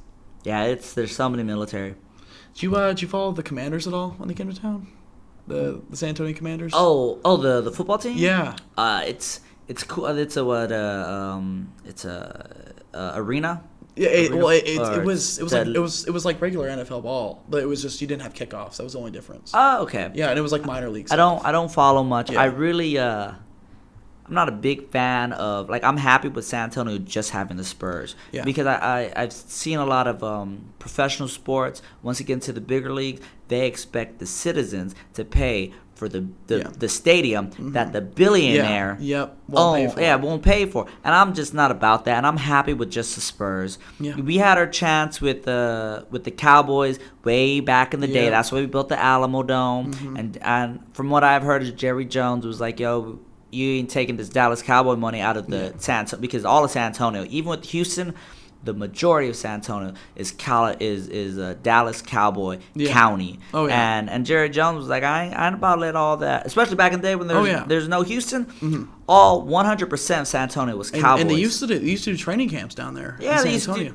Yeah, there's so many military. Did you follow the Commanders at all when they came to town? The San Antonio Commanders? Oh, the football team? Yeah. It's cool. It's a arena. Yeah, it was like regular NFL ball, but it was just you didn't have kickoffs. That was the only difference. Oh, okay. Yeah, and it was like minor leagues. I don't follow much. Yeah. I really I'm not a big fan of, like, I'm happy with San Antonio just having the Spurs. Yeah. Because I've seen a lot of professional sports. Once you get into the bigger leagues, they expect the citizens to pay for the stadium that the billionaire won't pay for. And I'm just not about that. And I'm happy with just the Spurs. Yeah. We had our chance with the Cowboys way back in the day. That's why we built the Alamo Dome. And from what I've heard, Jerry Jones was like, yo, you ain't taking this Dallas Cowboy money out of the San Antonio, because all of San Antonio, even with Houston, the majority of San Antonio is Dallas Cowboy County. Oh, yeah. And Jerry Jones was like, I ain't about to let all that, especially back in the day when there's no Houston. All 100% of San Antonio was Cowboys. And they used to do training camps down there. Yeah, in San Antonio.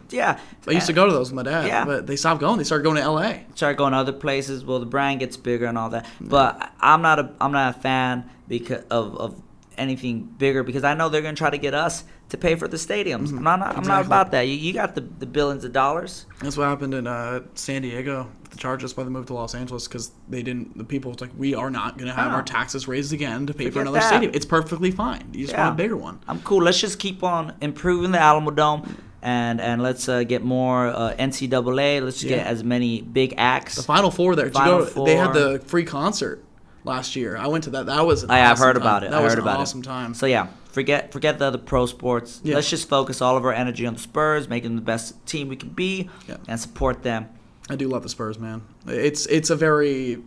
I used to go to those with my dad. Yeah. But they stopped going. They started going to LA. Started going to other places. Well, the brand gets bigger and all that. But I'm not a fan because of anything bigger, because I know they're going to try to get us to pay for the stadiums. Mm-hmm. I'm not Exactly. about that. You got the billions of dollars. That's what happened in San Diego with the Chargers by the move to Los Angeles because the people was like, we are not going to have No. our taxes raised again to pay for Forget another that. stadium. It's perfectly fine. You just want a bigger one. I'm cool. Let's just keep on improving the Alamo Dome. And let's get more NCAA. Let's just get as many big acts. The Final Four there. Final They had Four. the free concert last year. I went to that. That was an I've awesome heard time. about it. That I was heard an about awesome time. So yeah, forget the other pro sports. Yeah. Let's just focus all of our energy on the Spurs, make them the best team we can be, and support them. I do love the Spurs, man. It's a very.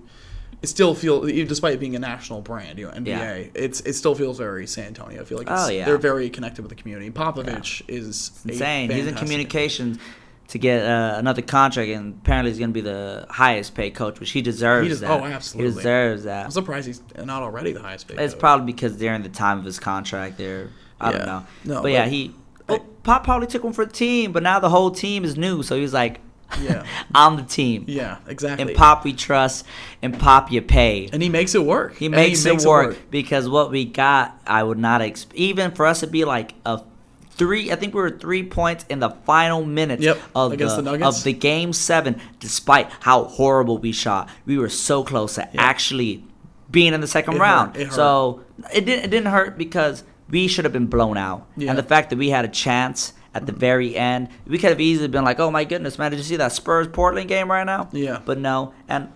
It still feels, despite it being a national brand, NBA, it still feels very San Antonio. I feel like they're very connected with the community. Popovich is Insane. He's in fantastic. communications to get another contract, and apparently he's going to be the highest paid coach, which he deserves that. Oh, absolutely. He deserves that. I'm surprised he's not already the highest paid It's coach. probably because they're in the time of his contract. I don't know. No, but yeah, Pop probably took one for the team, but now the whole team is new, so he's like, I'm the team. Yeah, exactly. In Pop we trust, and Pop you pay. And he makes it work. He makes it work because what we got, I would not even for us to be like a 3. I think we were 3 points in the final minutes of against the Nuggets. of the game 7. Despite how horrible we shot, we were so close to actually being in the second round. It hurt. So it didn't hurt because we should have been blown out, and the fact that we had a chance at the very end, we could have easily been like, oh my goodness, man, did you see that Spurs Portland game right now? Yeah. But no, and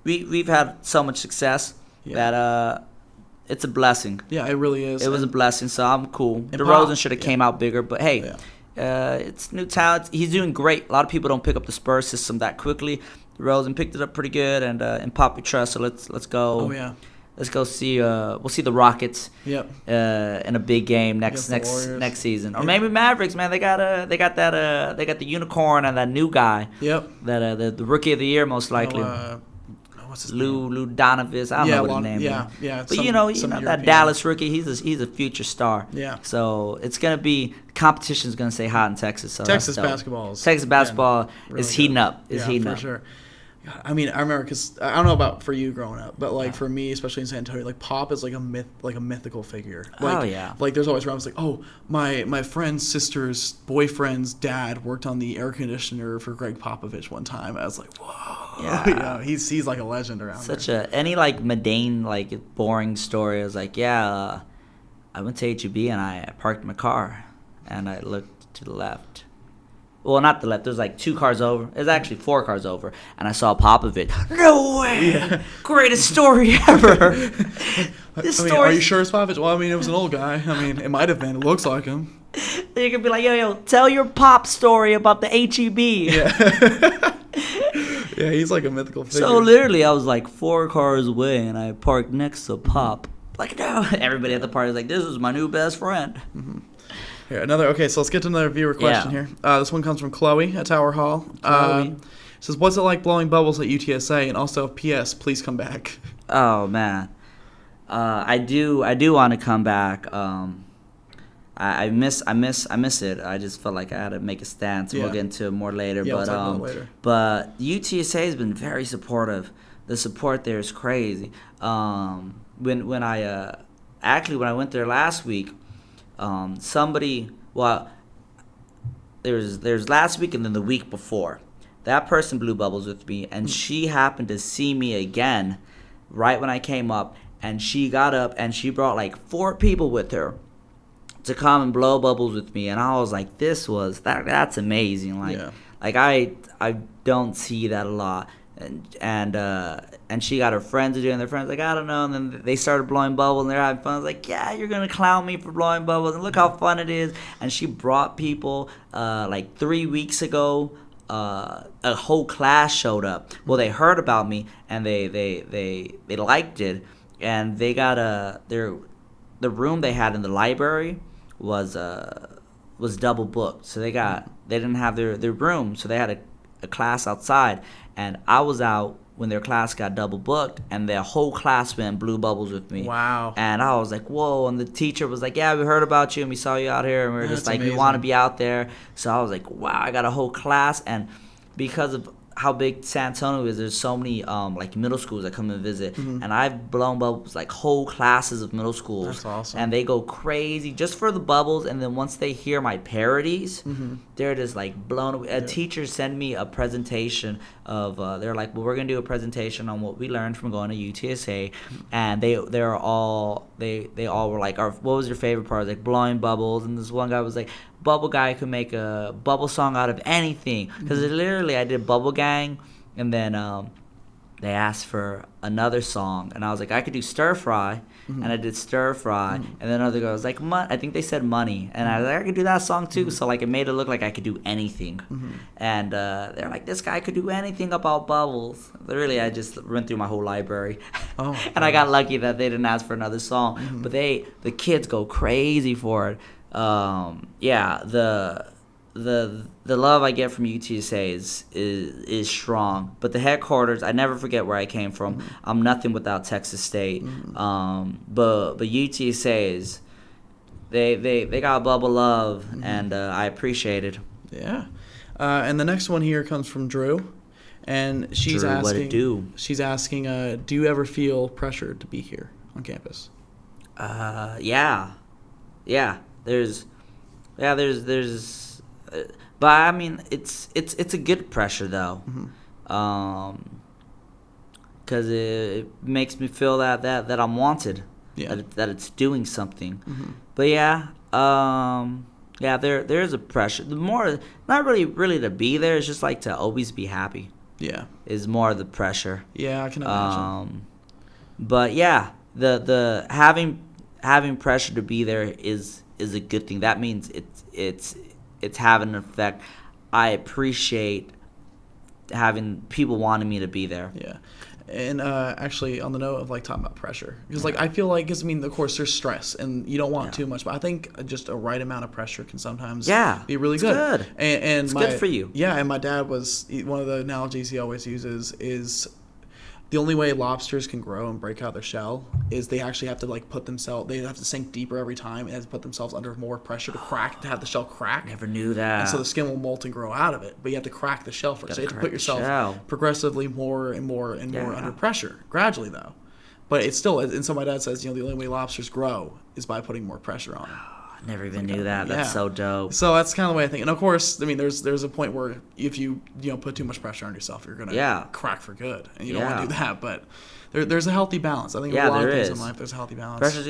we've had so much success that it's a blessing. Yeah, it really is. It was a blessing, so I'm cool. And DeRozan should have came out bigger, but hey, Yeah. it's new talent. He's doing great. A lot of people don't pick up the Spurs system that quickly. DeRozan picked it up pretty good, and Pop we trust. So let's go. Oh yeah. Let's go see. We'll see the Rockets. Yep. In a big game next season, or maybe Mavericks. Man, they got the unicorn and that new guy. Yep. That the rookie of the year most likely. What's his Lou Donovan. I don't know what his name is. Yeah. But you know that Dallas rookie. He's a future star. Yeah. So it's gonna be competition is gonna stay hot in Texas. So Texas that's dope. basketball is is heating up. For sure. I mean, I remember because I don't know about for you growing up, but like for me, especially in San Antonio, like Pop is like a mythical figure. Like, like there's always rumors like, oh, my friend's sister's boyfriend's dad worked on the air conditioner for Greg Popovich one time. I was like, whoa, yeah, he's like a legend around there. Any like mundane like boring story. I was like, I went to HEB and I parked my car and I looked to the left. Well, not the left. There's like 2 cars over. It's actually 4 cars over, and I saw Popovich. No way! Yeah. Greatest story ever. Are you sure it's Popovich? Well, I mean, it was an old guy. I mean, it might have been. It looks like him. You could be like, yo, tell your Pop story about the HEB. Yeah. Yeah, he's like a mythical figure. So literally, I was like 4 cars away, and I parked next to Pop. Like, no. Everybody at the party was like, this is my new best friend. Mm-hmm. Here, so let's get to another viewer question here. This one comes from Chloe at Tower Hall. Says, what's it like blowing bubbles at UTSA? And also, P.S., please come back. Oh, man. I do want to come back. I miss it. I just felt like I had to make a stance. We'll get into it more later. Yeah, we'll talk about it later. But UTSA has been very supportive. The support there is crazy. When I went there last week, there's last week and then the week before. That person blew bubbles with me, and she happened to see me again right when I came up, and she got up and she brought like 4 people with her to come and blow bubbles with me, and I was like, that's amazing. Like I don't see that a lot. And she got her friends to do it, and their friends like, I don't know, and then they started blowing bubbles, and they're having fun. I was like, yeah, you're gonna clown me for blowing bubbles, and look how fun it is. And she brought people. Like 3 weeks ago, a whole class showed up. Well, they heard about me, and they liked it, and they got the room they had in the library was double booked, so they didn't have their room, so they had a class outside, and I was out when their class got double booked, and their whole class went and blew bubbles with me. Wow. And I was like, whoa. And the teacher was like, yeah, we heard about you and we saw you out here, and we were just like, amazing. we want to be out there. So I was like, wow, I got a whole class. And because of how big San Antonio is. There's so many like middle schools that come and visit, and I've blown bubbles like whole classes of middle schools. That's awesome. And they go crazy just for the bubbles, and then once they hear my parodies, they're just like blown away. A teacher sent me a presentation of they're like, well, we're gonna do a presentation on what we learned from going to UTSA, and they all were like, what was your favorite part? I was like, blowing bubbles, and this one guy was like, Bubble Guy could make a bubble song out of anything, because literally I did Bubble Gang, and then they asked for another song, and I was like, I could do Stir Fry, and I did Stir Fry, and then another guy was like, I think they said Money, and I was like, I could do that song too, so like it made it look like I could do anything, and they're like, this guy could do anything about bubbles. Literally, I just went through my whole library, and I got lucky that they didn't ask for another song, but the kids go crazy for it. The love I get from UTSA is strong, but the headquarters, I never forget where I came from. I'm nothing without Texas State. But UTSA is they got bubble love, and I appreciate it. Yeah. And the next one here comes from Drew, and she's asking, what it do? She's asking, do you ever feel pressured to be here on campus? Yeah. There's but I mean, it's a good pressure though, because it makes me feel that I'm wanted, that it's doing something. But there is a pressure. The more, not really to be there, it's just like to always be happy. Yeah, is more of the pressure. Yeah, I can imagine. But yeah, the having pressure to be there is a good thing. That means it's having an effect. I appreciate having people wanting me to be there. Yeah. And actually, on the note of like talking about pressure, because like I feel like, of course there's stress and you don't want too much, but I think just a right amount of pressure can sometimes be really good. And it's good for you. Yeah, and my dad one of the analogies he always uses is the only way lobsters can grow and break out their shell is they actually have to like they have to sink deeper every time and have to put themselves under more pressure to have the shell crack. Never knew that. And so the skin will molt and grow out of it, but you have to crack the shell first. So you have to put yourself progressively more and more and more under pressure, gradually though. But it's still, and so my dad says, the only way lobsters grow is by putting more pressure on them. Never even knew that. That's so dope. So that's kind of the way I think. And of course, there's a point where if you put too much pressure on yourself, you're gonna crack for good, and you don't want to do that. But there's a healthy balance. I think a lot of things in life, there's a healthy balance. Pressure,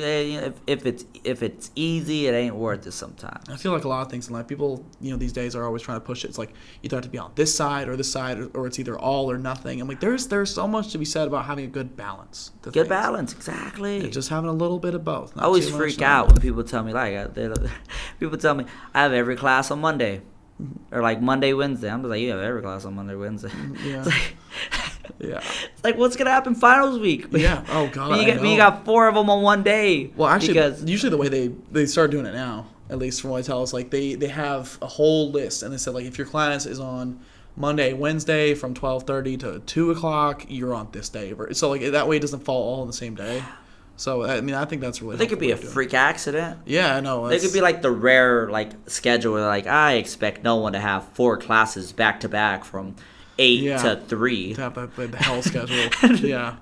if it's easy, it ain't worth it sometimes. I feel like a lot of things in life, people these days are always trying to push it. It's like you either have to be on this side, or it's either all or nothing. I'm like, there's so much to be said about having a good balance. Good balance, exactly. And just having a little bit of both. I always freak out when people tell me people tell me I have every class on Monday, or like Monday, Wednesday. I'm just like, you have every class on Monday, Wednesday. Yeah. It's like, what's gonna happen finals week? Yeah. Oh God. You got 4 of them on one day. Well, actually, usually the way they start doing it now, at least from what I tell us, like they have a whole list, and they said like if your class is on Monday, Wednesday from 12:30 to 2 o'clock, you're on this day. So like that way it doesn't fall all on the same day. So I think that's really. They could be a freak accident. Yeah, I know. They could be like the rare schedule where I expect no one to have 4 classes back to back from 8 to 3. To have the hell schedule. Yeah.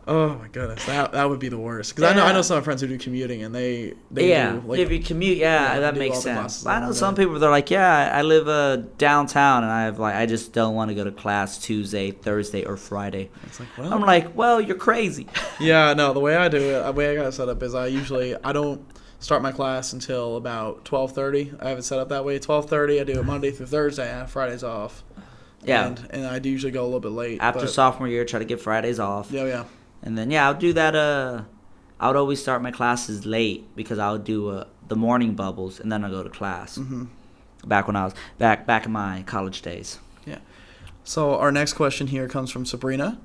Oh my goodness, that would be the worst. Because I know some of my friends who do commuting, and they do, if you commute, that makes sense. I know some people, they're like, I live downtown, and I just don't want to go to class Tuesday, Thursday, or Friday. It's like, well, I'm like, well, you're crazy. Yeah, no, the way I do it, the way I got it set up is I don't start my class until about 12:30. I have it set up that way. 12:30, I do it Monday through Thursday, and Friday's off. Yeah, and I do usually go a little bit late. After sophomore year, try to get Fridays off. Yeah. And then I'll do that. I would always start my classes late because I would do the morning bubbles, and then I go to class. Back when I was back in my college days. Yeah. So our next question here comes from Sabrina,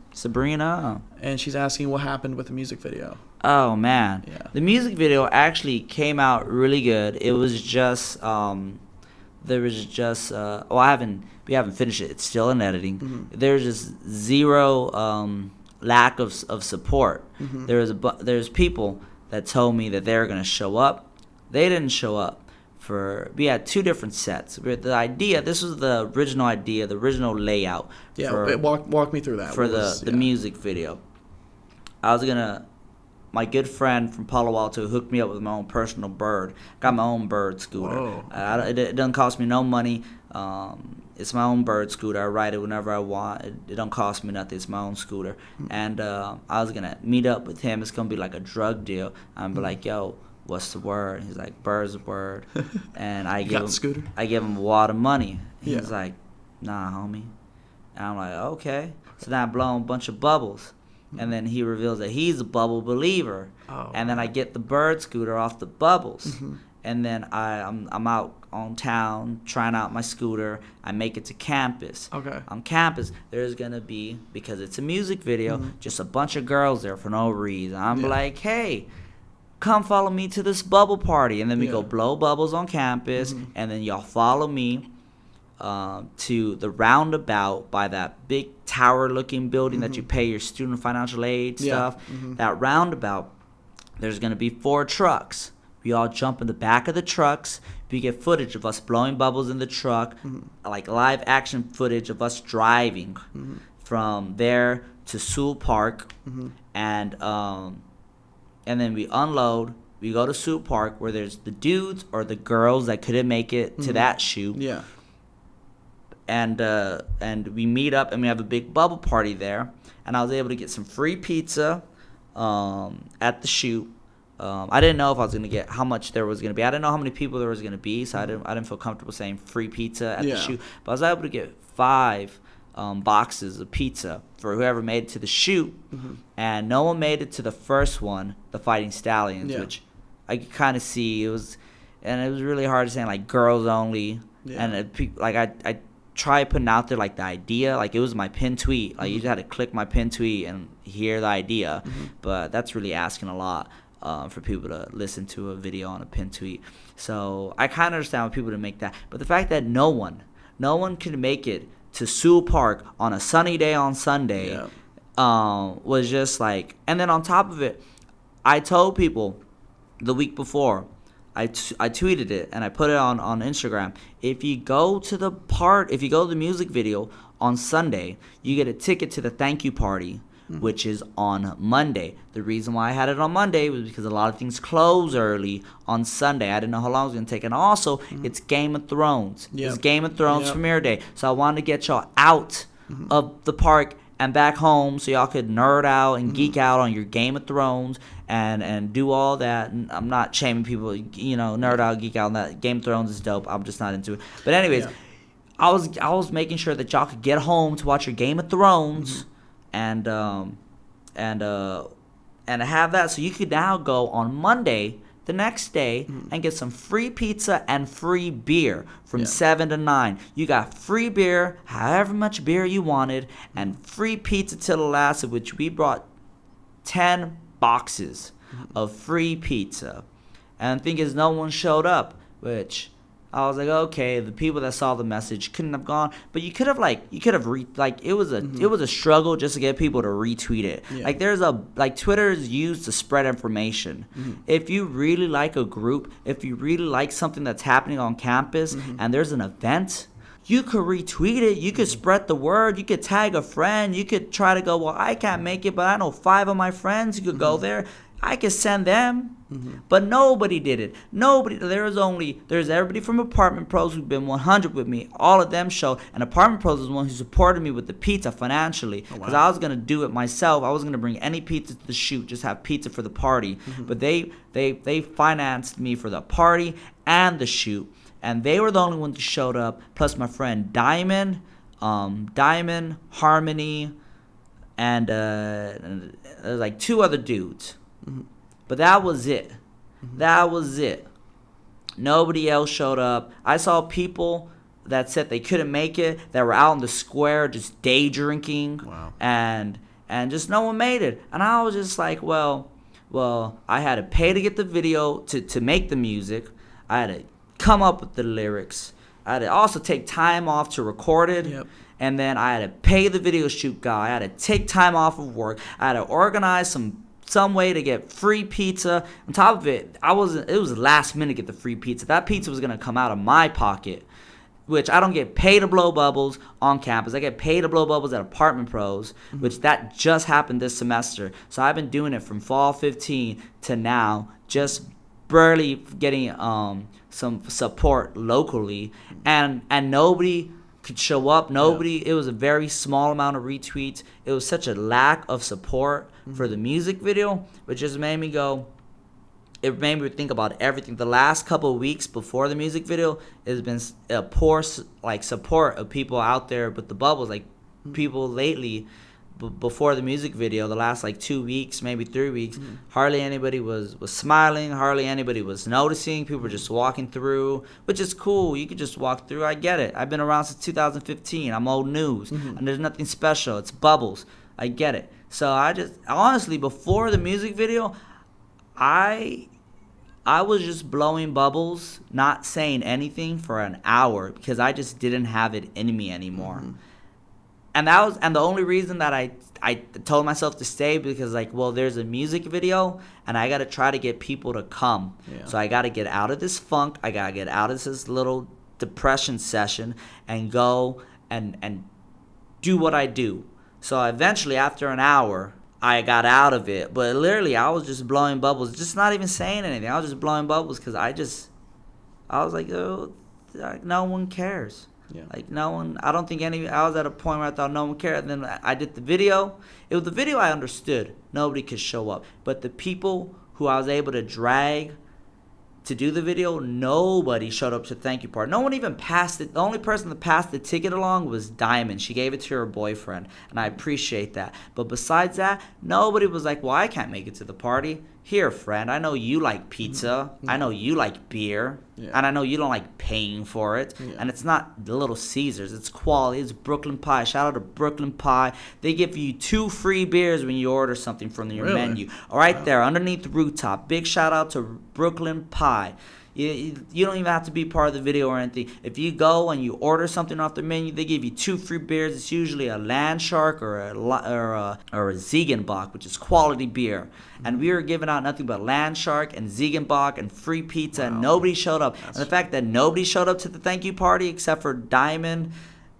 and she's asking what happened with the music video. Oh man, the music video actually came out really good. It was just we haven't finished it. It's still in editing. There's just zero lack of support. There's people that told me that they were going to show up. They didn't show up we had 2 different sets. This was the original idea, the original layout. Yeah, walk me through that. For the music video. My good friend from Palo Alto hooked me up with my own personal bird. Got my own bird scooter. Whoa. It doesn't cost me no money. It's my own bird scooter. I ride it whenever I want. It don't cost me nothing. It's my own scooter. And I was going to meet up with him. It's going to be like a drug deal. I'm be like, yo, what's the word? He's like, bird's a word. And I give him a wad of money. He's like, nah, homie. And I'm like, okay. So then I blow him a bunch of bubbles. And then he reveals that he's a bubble believer. And then I get the bird scooter off the bubbles. And then I'm out on town trying out my scooter. I make it to campus. Okay. On campus, there's going to be, because it's a music video, just a bunch of girls there for no reason. I'm like, hey, come follow me to this bubble party. And then we go blow bubbles on campus. And then y'all follow me to the roundabout by that big tower-looking building that you pay your student financial aid stuff. That roundabout, there's going to be 4 trucks. We all jump in the back of the trucks. We get footage of us blowing bubbles in the truck, like live action footage of us driving from there to Sewell Park. And then we unload. We go to Sewell Park where there's the dudes or the girls that couldn't make it to that shoot. Yeah. And we meet up and we have a big bubble party there. And I was able to get some free pizza at the shoot. I didn't know if I was gonna get how much there was gonna be. I didn't know how many people there was gonna be, so I didn't feel comfortable saying free pizza at the shoot. But I was able to get 5 boxes of pizza for whoever made it to the shoot, and no one made it to the first one, the Fighting Stallions, which I could kind of see. It was really hard to say like girls only, and I tried putting out there like the idea, like it was my pinned tweet. Like you just had to click my pinned tweet and hear the idea, but that's really asking a lot. For people to listen to a video on a pinned tweet. So I kind of understand why people to make that. But the fact that no one could make it to Sewell Park on a sunny day on Sunday was just like... And then on top of it, I told people the week before, I tweeted it and I put it on Instagram. If you go to the music video on Sunday, you get a ticket to the thank you party, which is on Monday. The reason why I had it on Monday was because a lot of things close early on Sunday. I didn't know how long it was going to take. And also, it's Game of Thrones. It's Game of Thrones premiere day. So I wanted to get y'all out of the park and back home so y'all could nerd out and geek out on your Game of Thrones and do all that. And I'm not shaming people, nerd out, geek out on that. Game of Thrones is dope. I'm just not into it. But anyways, I was making sure that y'all could get home to watch your Game of Thrones and have that, so you could now go on Monday, the next day, and get some free pizza and free beer from 7 to 9. You got free beer, however much beer you wanted, and free pizza till the last, of which we brought 10 boxes of free pizza. And the thing is, no one showed up, which I was like, okay, the people that saw the message couldn't have gone, but it was a struggle just to get people to retweet it. Like Twitter is used to spread information. If you really like a group, if you really like something that's happening on campus and there's an event, you could retweet it, you could spread the word, you could tag a friend, you could try to go, well, I can't make it, but I know 5 of my friends who could go there. I could send them, but nobody did it. There's everybody from Apartment Pros who've been 100 with me. All of them showed, and Apartment Pros is the one who supported me with the pizza financially, because I was gonna do it myself. I wasn't gonna bring any pizza to the shoot, just have pizza for the party. But they financed me for the party and the shoot, and they were the only ones who showed up. Plus my friend Diamond, Harmony, and there's like 2 other dudes. But that was it. That was it. Nobody else showed up. I saw people that said they couldn't make it, that were out in the square just day drinking. Wow. And just no one made it. And I was just like, well, I had to pay to get the video to make the music. I had to come up with the lyrics. I had to also take time off to record it. Yep. And then I had to pay the video shoot guy. I had to take time off of work. I had to organize some some way to get free pizza. On top of it, it was last minute to get the free pizza. That pizza was gonna come out of my pocket, which I don't get paid to blow bubbles on campus. I get paid to blow bubbles at Apartment Pros, which that just happened this semester. So I've been doing it from fall 15 to now, just barely getting some support locally, and nobody could show up. Nobody. It was a very small amount of retweets. It was such a lack of support for the music video, which just made me go. It made me think about everything. The last couple of weeks before the music video, has been a poor support of people out there with the bubbles. Like people lately, before the music video, the last 2 weeks, maybe 3 weeks, hardly anybody was smiling. Hardly anybody was noticing. People were just walking through, which is cool. You could just walk through. I get it. I've been around since 2015. I'm old news, and there's nothing special. It's bubbles. I get it. So I just honestly, before the music video, I was just blowing bubbles, not saying anything for an hour because I just didn't have it in me anymore. And the only reason that I told myself to stay because there's a music video and I got to try to get people to come. Yeah. So I got to get out of this funk. I got to get out of this little depression session and go and do what I do. So eventually after an hour, I got out of it, but literally I was just blowing bubbles, just not even saying anything. I was just blowing bubbles because I was like, oh, no one cares. Yeah. No one, I don't think I was at a point where I thought no one cared. And then I did the video. It was the video I understood. Nobody could show up. But the people who I was able to drag to do the video, nobody showed up to thank you part. No one even passed it. The only person that passed the ticket along was Diamond. She gave it to her boyfriend, and I appreciate that. But besides that, nobody was like, well, I can't make it to the party. Here, friend, I know you like pizza. I know you like beer. Yeah. And I know you don't like paying for it. Yeah. And it's not the Little Caesars. It's quality. It's Brooklyn Pie. Shout out to Brooklyn Pie. They give you 2 free beers when you order something from your menu. Right there, underneath the rooftop. Big shout out to Brooklyn Pie. You don't even have to be part of the video or anything. If you go and you order something off the menu, they give you 2 free beers. It's usually a Land Shark or a Ziegenbock, which is quality beer. And we were giving out nothing but Land Shark and Ziegenbock and free pizza, and nobody showed up. And the fact that nobody showed up to the thank you party except for Diamond,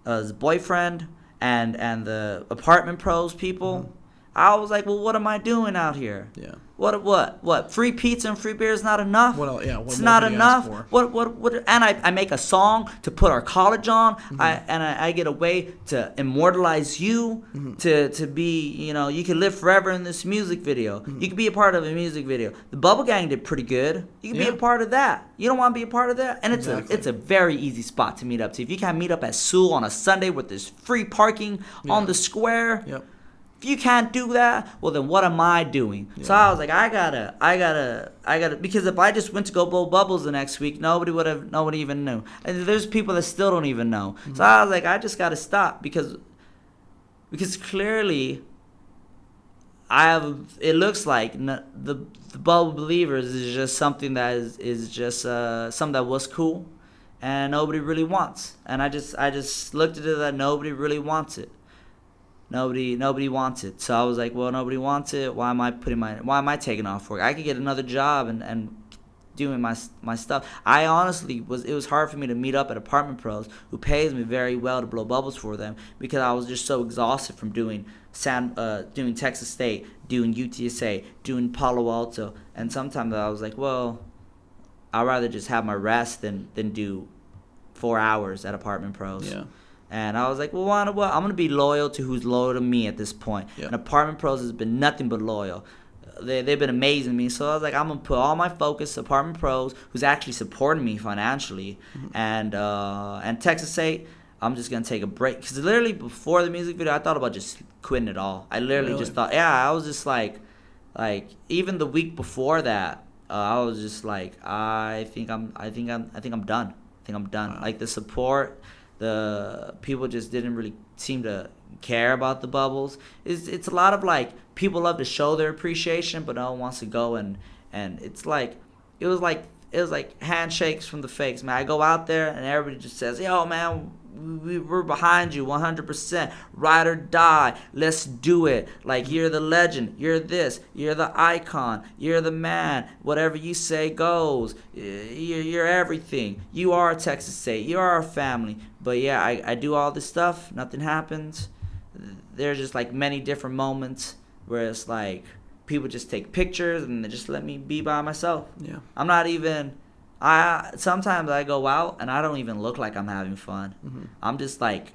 his boyfriend, and the Apartment Pros people, I was like, well, what am I doing out here? Yeah. What? Free pizza and free beer is not enough? It's not enough. What? And I make a song to put our college on. I get a way to immortalize you, to be, you can live forever in this music video. You can be a part of a music video. The Bubble Gang did pretty good. You can be a part of that. You don't want to be a part of that? And it's a very easy spot to meet up to. If you can't meet up at Sewell on a Sunday with this free parking on the square. Yep. If you can't do that, well then what am I doing? Yeah. So I was like, I gotta, because if I just went to go blow bubbles the next week, nobody even knew. And there's people that still don't even know. So I was like, I just gotta stop because clearly it looks like the Bubble Believers is just something that is just something that was cool and nobody really wants. And I just looked at it that nobody really wants it. Nobody wants it. So I was like, well, nobody wants it. Why am I taking off work? I could get another job and doing my stuff. I honestly it was hard for me to meet up at Apartment Pros, who pays me very well to blow bubbles for them, because I was just so exhausted from doing Texas State, doing UTSA, doing Palo Alto, and sometimes I was like, well, I'd rather just have my rest than do 4 hours at Apartment Pros. Yeah. And I was like, well, I'm going to be loyal to who's loyal to me at this point. Yep. And Apartment Pros has been nothing but loyal. They've been amazing to me. So I was like, I'm going to put all my focus Apartment Pros, who's actually supporting me financially. And Texas State, I'm just going to take a break. Because literally before the music video, I thought about just quitting it all. I literally just thought, I was just like even the week before that, I was just like, I think I'm done. Wow. Like the support, the people just didn't really seem to care about the bubbles. It's a lot of people love to show their appreciation, but no one wants to go and it's like, it was like it was like handshakes from the fakes, man. I go out there and everybody just says, yo, man, we're behind you 100%. Ride or die. Let's do it. Like, you're the legend. You're this. You're the icon. You're the man. Whatever you say goes. You're everything. You are Texas State. You are our family. But yeah, I do all this stuff. Nothing happens. There's just like many different moments where it's like people just take pictures and they just let me be by myself. Yeah. I'm not even... sometimes I go out and I don't even look like I'm having fun. Mm-hmm. I'm just like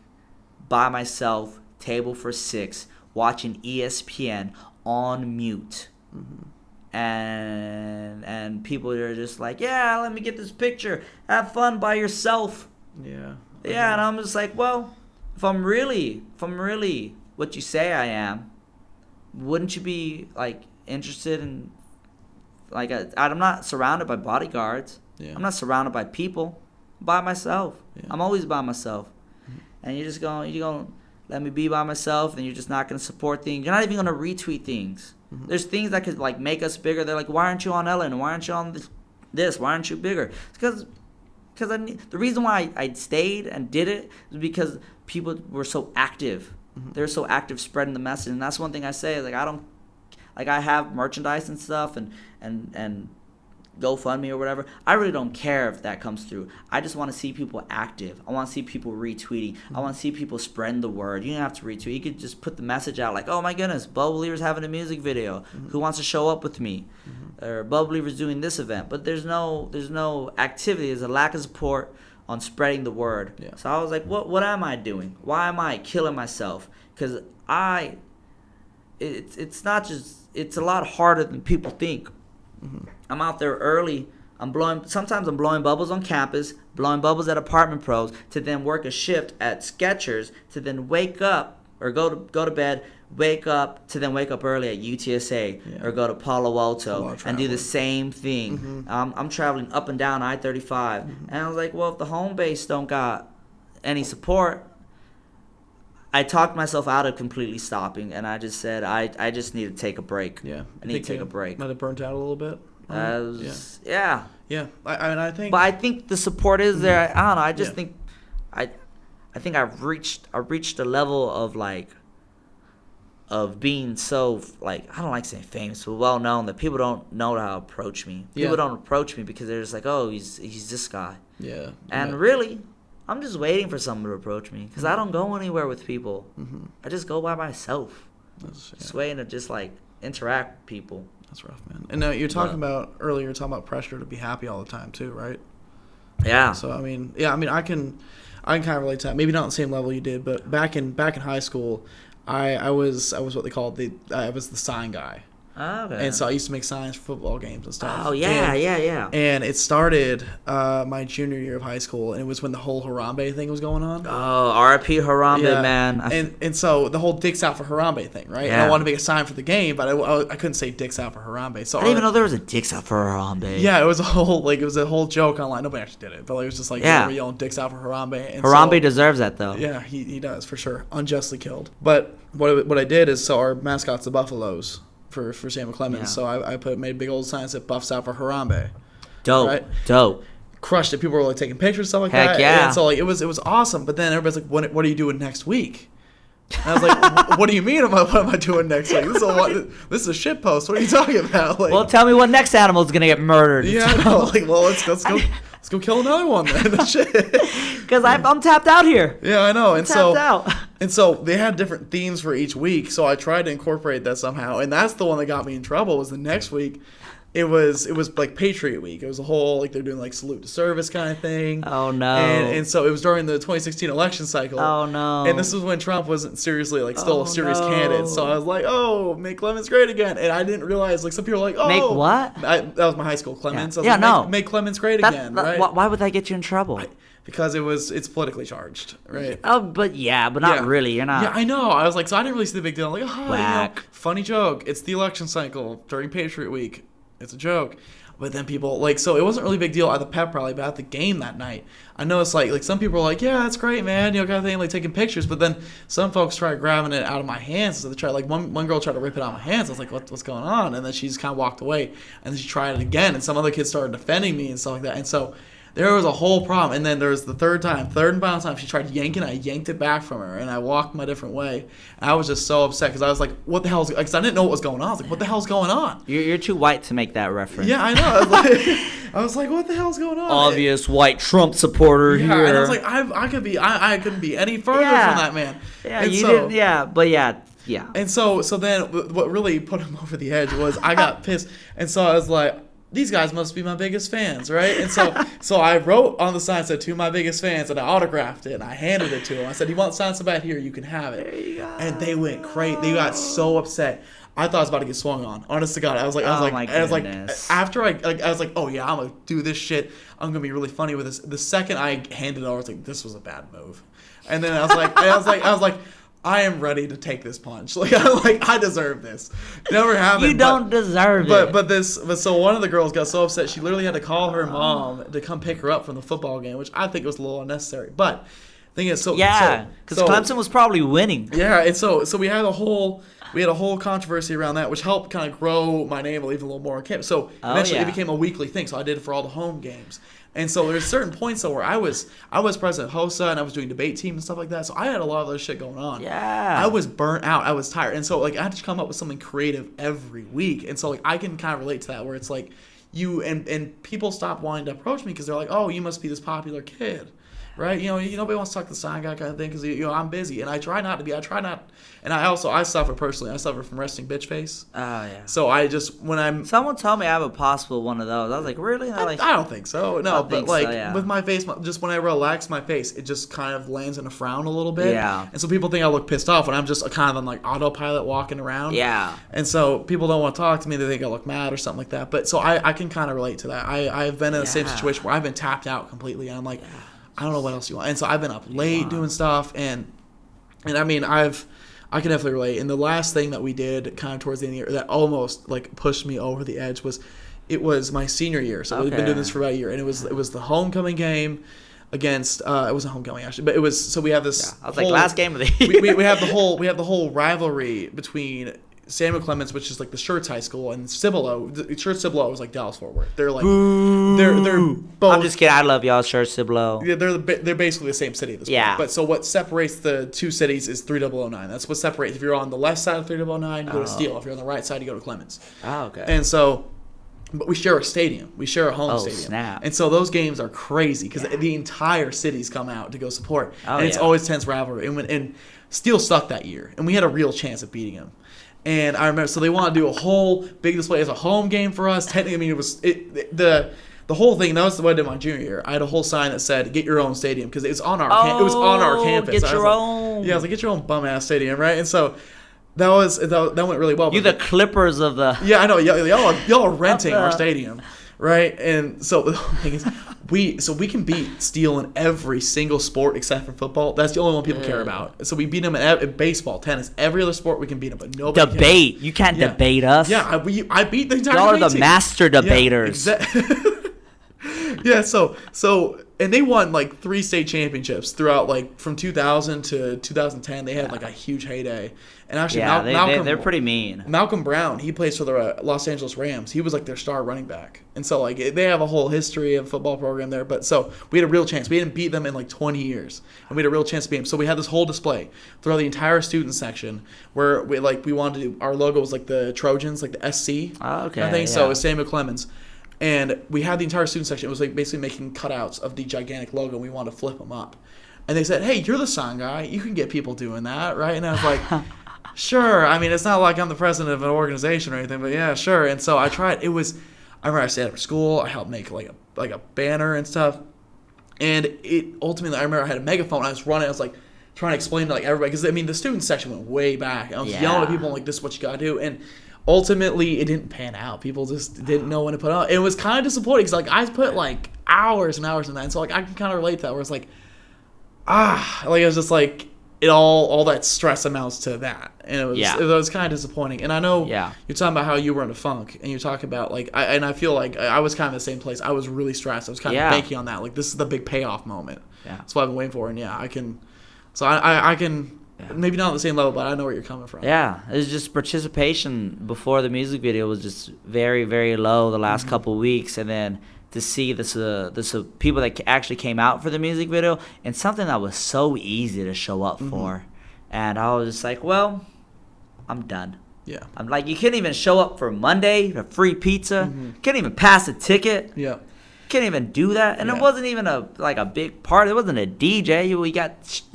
by myself, table for 6, watching ESPN on mute. Mm-hmm. And people are just like, yeah, let me get this picture. Have fun by yourself. Yeah. Yeah, and I'm just like, well, if I'm really what you say I am, wouldn't you be like interested in, like, I'm not surrounded by bodyguards. Yeah. I'm not surrounded by people. I'm by myself. Yeah. I'm always by myself. Mm-hmm. And you're going to let me be by myself, and you're just not going to support things. You're not even going to retweet things. Mm-hmm. There's things that could like make us bigger. They're like, why aren't you on Ellen? Why aren't you on this? Why aren't you bigger? It's because the reason why I stayed and did it is because people were so active. Mm-hmm. They're so active spreading the message. And that's one thing I say. Like, I have merchandise and stuff and GoFundMe or whatever. I really don't care if that comes through. I just want to see people active. I want to see people retweeting. Mm-hmm. I want to see people spreading the word. You don't have to retweet. You could just put the message out like, oh my goodness, Bubble Believer's having a music video. Mm-hmm. Who wants to show up with me? Mm-hmm. Or Bubble Believer's doing this event. But there's no activity. There's a lack of support on spreading the word. Yeah. So I was like, what am I doing? Why am I killing myself? Because it's not just, it's a lot harder than people think. Mm-hmm. I'm out there early. Sometimes I'm blowing bubbles on campus, blowing bubbles at Apartment Pros, to then work a shift at Skechers, to then wake up or go to bed, wake up early at UTSA, Yeah. or go to Palo Alto and do the same thing. Mm-hmm. I'm traveling up and down I-35, Mm-hmm. and I was like, well, if the home base don't got any support, I talked myself out of completely stopping, and I just said I just need to take a break. Yeah. I need to take a break. Might have burnt out a little bit. Yeah. Yeah. I think. But I think the support is there. I don't know. I just Yeah. think I think I've reached a level of like of being so, like, I don't like saying famous, but well known, that people don't know how to approach me. People don't approach me because they're just like, oh, he's this guy. Yeah. And really, I'm just waiting for someone to approach me because I don't go anywhere with people. Mm-hmm. I just go by myself. That's, Just waiting to just like interact with people. That's rough, man. And you're talking about earlier. You're talking about pressure to be happy all the time too, right? Yeah. So I mean, I can kind of relate to that. Maybe not on the same level you did, but back in high school, I was what they called I was the sign guy. Oh, okay. And so I used to make signs for football games and stuff. Oh, yeah, yeah. And it started my junior year of high school, and it was when the whole Harambe thing was going on. Oh, R.I.P. Harambe, man. And so the whole Dicks Out for Harambe thing, right? Yeah. And I wanted to make a sign for the game, but I couldn't say Dicks Out for Harambe. So I didn't even know there was a Dicks Out for Harambe. Yeah, it was a whole joke online. Nobody actually did it, but it was just like, they were yelling Dicks Out for Harambe. And Harambe deserves that, though. Yeah, he does, for sure. Unjustly killed. But what I did is, so our mascot's the Buffaloes for Sam Clemens. Yeah. So I made big old signs that Buffs Out for Harambe. Dope. Right? Dope. Crushed it. People were like taking pictures and stuff like Heck that. yeah. And so like it was awesome. But then everybody's like, what are you doing next week? And I was like, what do you mean? What am I doing next week? This is a shit post. What are you talking about? Like, Well, tell me what next animal is gonna get murdered. yeah, I know. Like, well, let's go kill another one then. Shit. Because I'm tapped out here. Yeah, I know. Tapped out. And so they had different themes for each week. So I tried to incorporate that somehow, and that's the one that got me in trouble. Was the next week. It was like Patriot Week. It was a whole, like, they're doing like salute to service kind of thing. Oh no. And so it was during the 2016 election cycle. Oh no. And this was when Trump wasn't seriously like still a serious candidate. So I was like, oh, make Clemens great again. And I didn't realize, like, some people were like, oh, Make what? That was my high school, Clemens. Yeah. I was like, make Clemens great again, right? Why would that get you in trouble? Because it's politically charged, right? Oh, but not really. You're not. Yeah, I know. I was like, so I didn't really see the big deal. I'm like, Whack. funny joke. It's the election cycle during Patriot Week. It's a joke. But then people, like, so it wasn't really a big deal at the pep rally, but at the game that night, I noticed, like some people were like, yeah, that's great, man, kind of thing, like, taking pictures. But then some folks tried grabbing it out of my hands. So they tried, like, one girl tried to rip it out of my hands. I was like, what's going on? And then she just kind of walked away. And then she tried it again. And some other kids started defending me and stuff like that. And so there was a whole problem. And then there was the third and final time, she tried yanking. I yanked it back from her, and I walked my different way. And I was just so upset because I was like, what the hell is, because I didn't know what was going on. I was like, what the hell's going on? You're too white to make that reference. Yeah, I know. I was like, what the hell's going on? Obvious white Trump supporter here. And I was like, I couldn't be any further from that man. Yeah, and you didn't. Yeah, but yeah. And so then what really put him over the edge was I got pissed, and so I was like, these guys must be my biggest fans, right? And so I wrote on the sign, said, to my biggest fans, and I autographed it, and I handed it to them. I said, you want sign so bad? Here, you can have it. There you go. And they went crazy. They got so upset. I thought I was about to get swung on. Honest to God, I was like, after I was like, oh yeah, I'm gonna do this shit. I'm gonna be really funny with this. The second I handed it over, I was like, this was a bad move. And then I was like, I am ready to take this punch. I deserve this. Never happened. You don't deserve it. But so one of the girls got so upset she literally had to call her mom to come pick her up from the football game, which I think was a little unnecessary. But the thing is, because Clemson was probably winning. Yeah, and so we had a whole controversy around that, which helped kind of grow my name even a little more on campus. So eventually it became a weekly thing. So I did it for all the home games. And so there's certain points though where I was president of HOSA and I was doing debate team and stuff like that. So I had a lot of other shit going on. Yeah. I was burnt out. I was tired. And so I had to come up with something creative every week. And so I can kind of relate to that, where it's like you and people stop wanting to approach me because they're like, oh, you must be this popular kid. Right? Nobody wants to talk to the sign guy kind of thing because, I'm busy. And I try not to be. And I suffer personally. I suffer from resting bitch face. Oh, yeah. So I just, when I'm... Someone told me I have a possible one of those. I was like, really? I don't think so. No, but with my face, just when I relax my face, it just kind of lands in a frown a little bit. Yeah. And so people think I look pissed off when I'm just kind of on like autopilot walking around. Yeah. And so people don't want to talk to me. They think I look mad or something like that. But so I can kind of relate to that. I've been in the same situation where I've been tapped out completely. And I'm like... Yeah. I don't know what else you want. And so I've been up late doing stuff, and I mean I can definitely relate. And the last thing that we did kind of towards the end of the year that almost like pushed me over the edge was my senior year. So we've been doing this for about a year, and it was the homecoming game against it wasn't homecoming actually, but it was, so we have this I was like last game of the year. we have the whole rivalry between Samuel Clemens, which is like the Schertz High School, and Cibolo. Schertz Cibolo is like Dallas Fort Worth. They're like they're both. I'm just kidding. I love y'all, Schertz Cibolo. Yeah, they're basically the same city at this point. But so what separates the two cities is 3009. That's what separates. If you're on the left side of 3009, you go to Steele. If you're on the right side, you go to Clemens. Oh, okay. And so, but we share a stadium. We share a home stadium. Snap. And so those games are crazy because the entire city's come out to go support. And it's always tense rivalry. And Steele sucked that year, and we had a real chance of beating him. And I remember, so they want to do a whole big display as a home game for us. Technically, I mean, the whole thing. That was what I did my junior year. I had a whole sign that said "Get your own stadium" because it was on our campus. Get your own. Yeah, I was like, "Get your own bum ass stadium," right? And so that went really well. You the Clippers of the. Yeah, I know. Y'all are renting our stadium, right? And so the thing is, we can beat Steele in every single sport except for football. That's the only one people care about. So we beat them in baseball, tennis, every other sport we can beat them, but nobody debate. You can't debate us. Yeah, I beat the entire. Y'all are the master debaters. Yeah, so and they won like 3 state championships throughout, like from 2000 to 2010. They had like a huge heyday. And actually, they're pretty mean. Malcolm Brown, he plays for the Los Angeles Rams. He was like their star running back. And so like they have a whole history of football program there. But so we had a real chance. We hadn't beat them in like 20 years, and we had a real chance to beat them. So we had this whole display throughout the entire student section where we wanted to do, our logo was like the Trojans, like the SC. Oh, okay. I think so. It was Samuel Clemens. And we had the entire student section. It was like basically making cutouts of the gigantic logo. And we wanted to flip them up. And they said, "Hey, you're the sign guy. You can get people doing that, right?" And I was like, "Sure. I mean, it's not like I'm the president of an organization or anything, but yeah, sure." And so I tried. I remember I stayed after school. I helped make like a banner and stuff. And it ultimately, I remember I had a megaphone. I was running. I was like trying to explain to like everybody, because I mean the student section went way back. I was yelling at people like, "This is what you gotta do." And ultimately, it didn't pan out. People just didn't know when to put out. It was kind of disappointing because like I put like hours and hours in that, and so like I can kind of relate to that. Where it's like, like it was just like all that stress amounts to that, and it was kind of disappointing. And I know you're talking about how you were in a funk, and you're talking about like I feel like I was kind of in the same place. I was really stressed. I was kind of banking on that. Like, this is the big payoff moment. Yeah, that's what I've been waiting for. And I can, so I can. Yeah. Maybe not on the same level, but I know where you're coming from. Yeah, it was just participation before the music video was just very, very low the last couple of weeks, and then to see this people that actually came out for the music video, and something that was so easy to show up for, and I was just like, well, I'm done. Yeah, I'm like, you couldn't even show up for Monday for free pizza, couldn't even pass a ticket. Yeah. Can't even do that, and it wasn't even a big part. It wasn't a DJ. You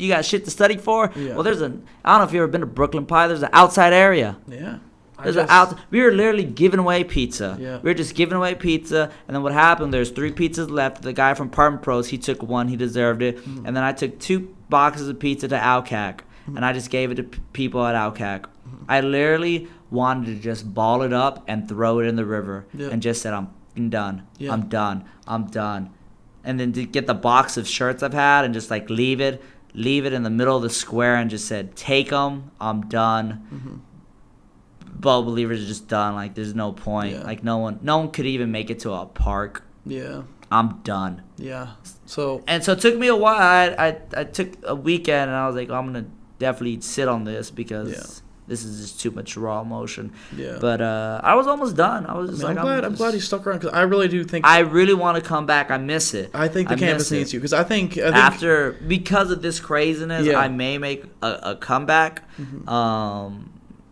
got shit to study for. Yeah. Well, I don't know if you've ever been to Brooklyn Pie. There's an outside area. Yeah. We were literally giving away pizza. Yeah. We were just giving away pizza, and then what happened? There's 3 pizzas left. The guy from Apartment Pros, he took 1. He deserved it, and then I took 2 boxes of pizza to Outcack, and I just gave it to people at Outcack. I literally wanted to just ball it up and throw it in the river, and just said, I'm done. Yeah. I'm done. And then to get the box of shirts I've had and just like leave it in the middle of the square and just said, take them. I'm done. Bubble Believers are just done. Like, there's no point. Yeah. Like, no one could even make it to a park. Yeah. I'm done. Yeah. So it took me a while. I took a weekend and I was like, I'm gonna definitely sit on this because this is just too much raw emotion. Yeah. But I was almost done. I was just I'm glad you stuck around, because I really do think I really want to come back. I miss it. I think the campus needs you, because I think because of this craziness, I may make a comeback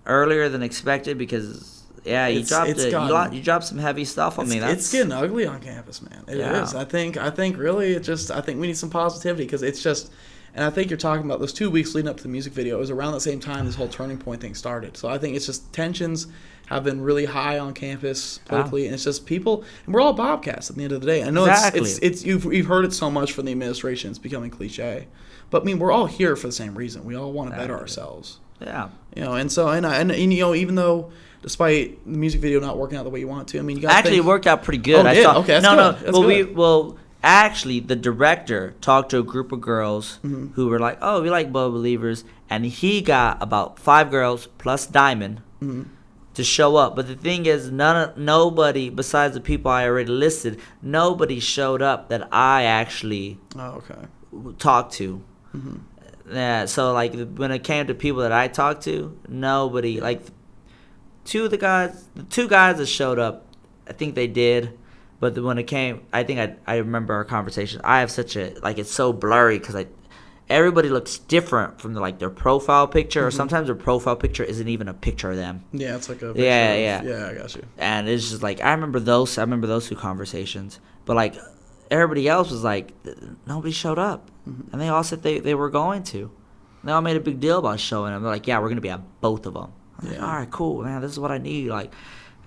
earlier than expected, because you dropped some heavy stuff on me. It's getting ugly on campus, man. It is. I think really I think we need some positivity, because it's just. And I think you're talking about those 2 weeks leading up to the music video. It was around the same time this whole turning point thing started. So I think it's just tensions have been really high on campus politically, and it's just people. And we're all Bobcats at the end of the day. I know it's you've heard it so much from the administration. It's becoming cliche, but I mean, we're all here for the same reason. We all want to better ourselves. Yeah. And so and even though, despite the music video not working out the way you want it to, I mean, you got it worked out pretty good. Okay, that's good. Well, actually, the director talked to a group of girls who were like, "Oh, we like Bubble Believers," and he got about 5 girls plus Diamond to show up. But the thing is, nobody besides the people I already listed, nobody showed up that I actually talked to. Yeah, so like when it came to people that I talked to, nobody. Like the 2 guys that showed up, I think they did. But when it came, I think I remember our conversation. I have such a, like, it's so blurry because everybody looks different from their profile picture, or sometimes their profile picture isn't even a picture of them. Yeah, it's like a picture yeah, I got you. And it's just like, I remember those 2 conversations. But like everybody else was like, nobody showed up, and they all said they were going to. They all made a big deal about showing them. They're like, yeah, we're gonna be at both of them. I'm like, all right, cool, man. This is what I need. Like,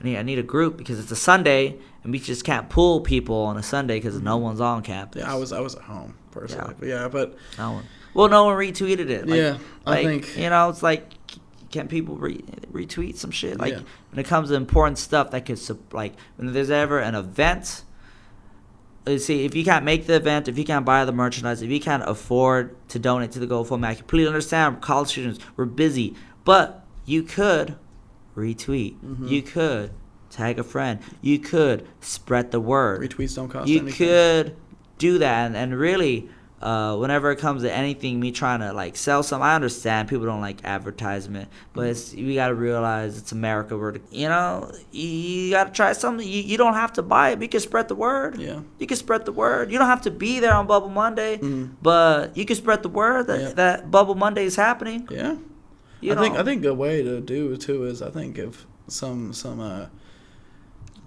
I need a group, because it's a Sunday and we just can't pull people on a Sunday because no one's on campus. Yeah, I was at home personally, but no one. Well, no one retweeted it. Like, I think it's like, can people retweet some shit? Like when it comes to important stuff that could when there's ever an event. See, if you can't make the event, if you can't buy the merchandise, if you can't afford to donate to the GoFundMe, I completely understand. College students, we're busy, but you could retweet. You could tag a friend. You could spread the word. Retweets don't cost anything. You could do that, and really, whenever it comes to anything, me trying to sell something, I understand people don't like advertisement, but we got to realize it's America. You got to try something. You don't have to buy it, but you can spread the word. Yeah, you can spread the word. You don't have to be there on Bubble Monday, but you can spread the word that Bubble Monday is happening. Yeah. I think a way to do it too is, I think, if some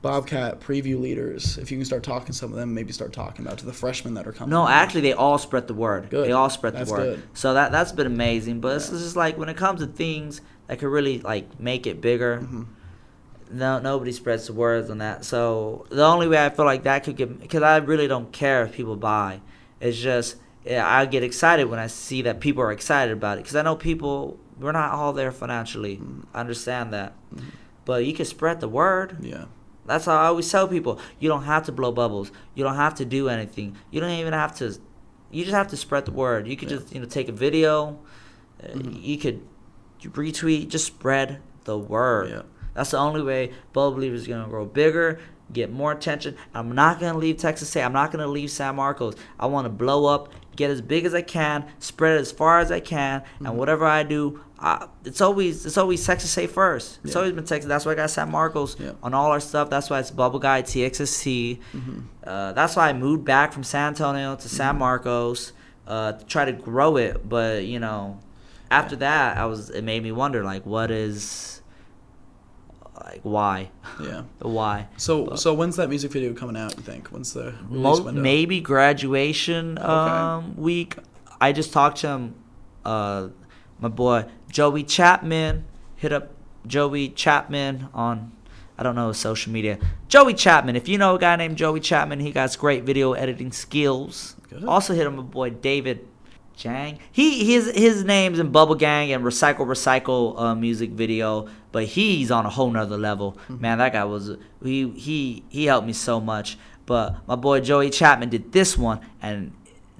Bobcat preview leaders, if you can start talking to some of them, maybe start talking about to the freshmen that are coming. No, actually, they all spread the word. Good. They all spread the word. Good. So that's been amazing. But it's just like, when it comes to things that could really make it bigger, nobody spreads the words on that. So the only way I feel like that could get, because I really don't care if people buy, it's just I get excited when I see that people are excited about it, because I know people. We're not all there financially. I understand that. But you can spread the word. Yeah. That's how I always tell people. You don't have to blow bubbles. You don't have to do anything. You don't even have to. You just have to spread the word. You could just take a video, You could retweet, just spread the word. Yeah. That's the only way Bubble Believer is going to grow bigger, get more attention. I'm not going to leave Texas State. I'm not going to leave San Marcos. I want to blow up, get as big as I can, spread it as far as I can, and whatever I do, it's always Texas State first. It's always been Texas. That's why I got San Marcos on all our stuff. That's why it's Bubble Guy TXST. That's why I moved back from San Antonio to San Marcos to try to grow it. But after that, it made me wonder, like, what is, like, why? Yeah. The why. So when's that music video coming out, you think? When's the release window? Maybe graduation week. I just talked to him, my boy Joey Chapman. Hit up Joey Chapman on, I don't know, social media. Joey Chapman. If you know a guy named Joey Chapman, he got great video editing skills. Good. Also hit up my boy David Jang. His name's in Bubble Gang and Recycle music video, but he's on a whole nother level. Man, that guy was he helped me so much. But my boy Joey Chapman did this one, and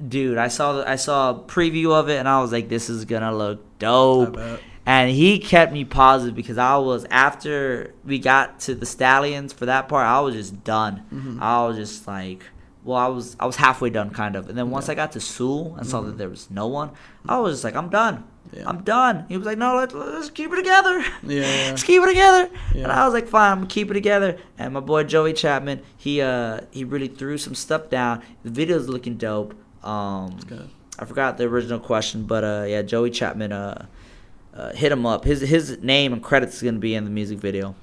dude, I saw a preview of it, and I was like, this is gonna look dope. And he kept me positive because after we got to the Stallions for that part, I was just done. I was just like, I was halfway done, kind of. And then once I got to Sewell and saw that there was no one, I was just like, I'm done. Yeah. I'm done. He was like, no, let's keep it together. Yeah. Let's keep it together. Yeah. And I was like, fine, I'm going to keep it together. And my boy Joey Chapman, he really threw some stuff down. The video's looking dope. Good. I forgot the original question, but yeah, Joey Chapman, hit him up. His name and credits is going to be in the music video.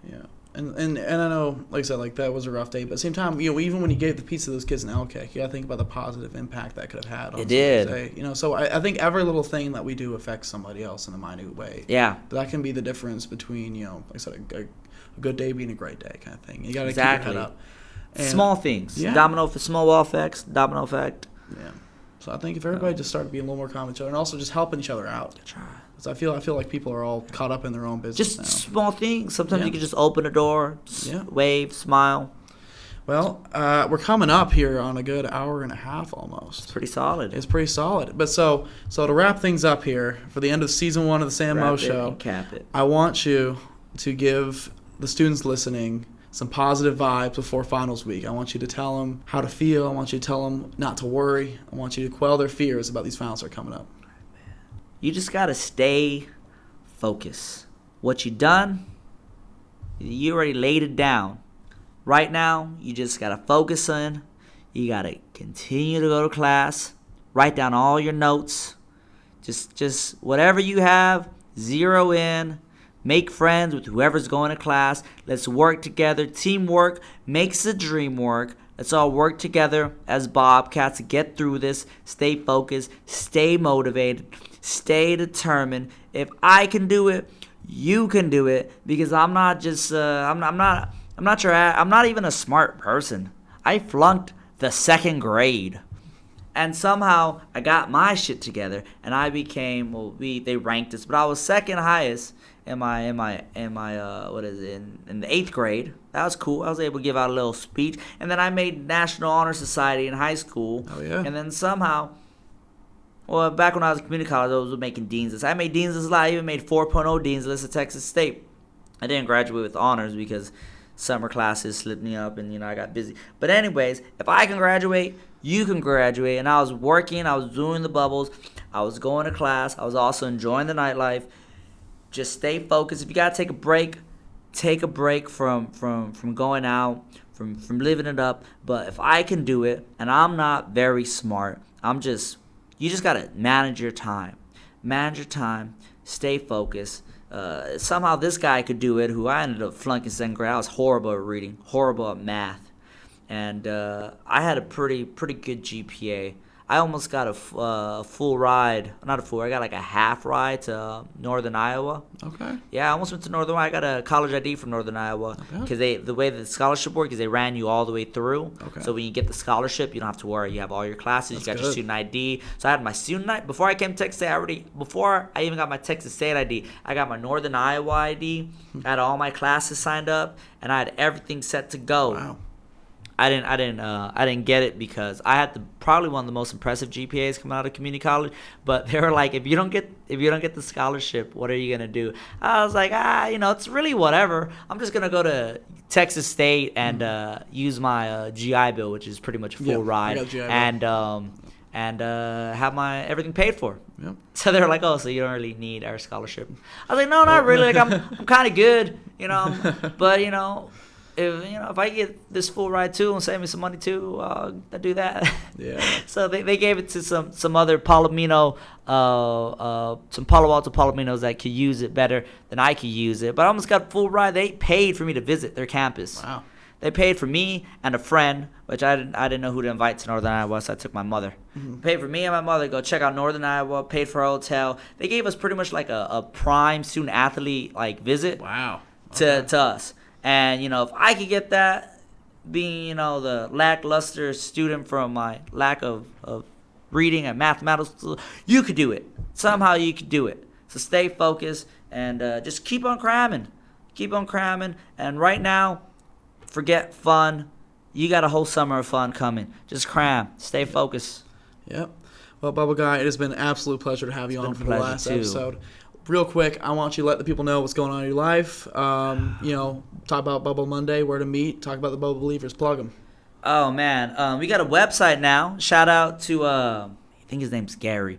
Yeah. And I know, like I said, like that was a rough day, but at the same time, even when you gave the pizza to those kids in Elk, you gotta think about the positive impact that could have had on it did. Day. So I think every little thing that we do affects somebody else in a minute way. Yeah. But that can be the difference between, like I said, a good day being a great day kind of thing. You gotta keep your head up. And small things. Yeah. Snowball effects, domino effect. Yeah. So I think if everybody just started being a little more calm with each other and also just helping each other out. Try. I feel like people are all caught up in their own business now. Just small things. Sometimes you can just open a door, wave, smile. Well, we're coming up here on a good hour and a half almost. It's pretty solid. It's pretty solid. But so to wrap things up here for the end of season 1 of the Sam Mo Show, and cap it. I want you to give the students listening some positive vibes before finals week. I want you to tell them how to feel. I want you to tell them not to worry. I want you to quell their fears about these finals that are coming up. You just got to stay focused. What you done, you already laid it down. Right now, you just got to focus on. You got to continue to go to class. Write down all your notes. Just whatever you have, zero in. Make friends with whoever's going to class. Let's work together. Teamwork makes the dream work. Let's all work together as Bobcats to get through this. Stay focused. Stay motivated. Stay determined. If I can do it, you can do it. Because I'm not just I'm not even a smart person. I flunked the 2nd grade, and somehow I got my shit together, and I became they ranked us, but I was 2nd highest in my in the 8th grade. That was cool. I was able to give out a little speech, and then I made National Honor Society in high school. Oh yeah. And then somehow. Well, back when I was in community college, I was making Dean's List. I made Dean's List a lot. I even made 4.0 Dean's List at Texas State. I didn't graduate with honors because summer classes slipped me up and, I got busy. But anyways, if I can graduate, you can graduate. And I was working. I was doing the bubbles. I was going to class. I was also enjoying the nightlife. Just stay focused. If you got to take a break from going out, from living it up. But if I can do it, and I'm not very smart, you just got to manage your time. Manage your time. Stay focused. Somehow this guy could do it, who I ended up flunking 2nd grade. I was horrible at reading, horrible at math. And I had a pretty good GPA. I almost got a full ride. Not a full, I got like a half ride to Northern Iowa. Okay. Yeah, I almost went to Northern Iowa. I got a college ID from Northern Iowa. Because the way the scholarship worked is they ran you all the way through. Okay. So when you get the scholarship, you don't have to worry. You have all your classes. You got your student ID. So I had my student ID. Before I came to Texas State, before I even got my Texas State ID, I got my Northern Iowa ID. I had all my classes signed up. And I had everything set to go. Wow. I didn't get it because I had probably one of the most impressive GPAs coming out of community college. But they were like, if you don't get the scholarship, what are you gonna do? I was like, it's really whatever. I'm just gonna go to Texas State and use my GI Bill, which is pretty much a full ride, and have my everything paid for. Yep. So they were like, oh, so you don't really need our scholarship. I was like, no, not really. Like I'm kind of good, but if I get this full ride too and save me some money too, I'll do that. Yeah. So they gave it to some other Palomino, some Palo Alto Palominos that could use it better than I could use it. But I almost got full ride. They paid for me to visit their campus. Wow. They paid for me and a friend, which I didn't know who to invite to Northern Iowa, so I took my mother. Mm-hmm. Paid for me and my mother to go check out Northern Iowa. Paid for a hotel. They gave us pretty much like a prime student athlete visit. Wow. To us. And, if I could get that, being, the lackluster student from my lack of reading and mathematics, you could do it. Somehow you could do it. So stay focused and just keep on cramming. Keep on cramming. And right now, forget fun. You got a whole summer of fun coming. Just cram. Stay focused. Yep. Well, Bubble Guy, it has been an absolute pleasure to have you on for the last episode. Real quick, I want you to let the people know what's going on in your life. Talk about Bubble Monday, where to meet. Talk about the Bubble Believers. Plug them. Oh, man. We got a website now. Shout out to, I think his name's Gary.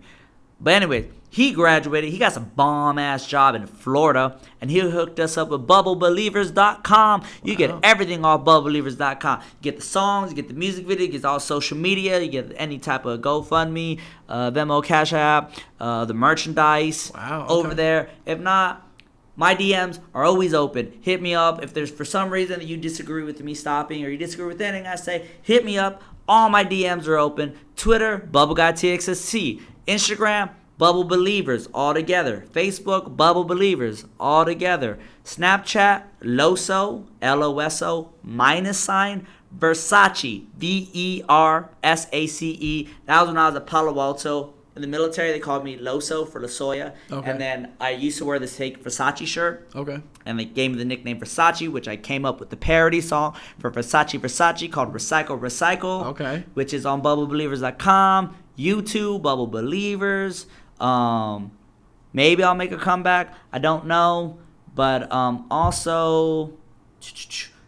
But anyway, he graduated. He got some bomb-ass job in Florida, and he hooked us up with BubbleBelievers.com. You get everything off BubbleBelievers.com. You get the songs, you get the music video, you get all social media, you get any type of GoFundMe, Venmo, Cash App, the merchandise over there. If not, my DMs are always open. Hit me up. If there's for some reason that you disagree with me stopping or you disagree with anything I say, hit me up. All my DMs are open. Twitter, BubbleGuyTXSC. Instagram, Bubble Believers, all together. Facebook, Bubble Believers, all together. Snapchat, Loso, L-O-S-O, -, Versace, V-E-R-S-A-C-E. That was when I was at Palo Alto. In the military, they called me Loso for Losoya. Okay. And then I used to wear this fake Versace shirt. Okay. And they gave me the nickname Versace, which I came up with the parody song for Versace called Recycle Recycle. Okay. Which is on BubbleBelievers.com, YouTube, Bubble Believers. Maybe I'll make a comeback. I don't know. But also,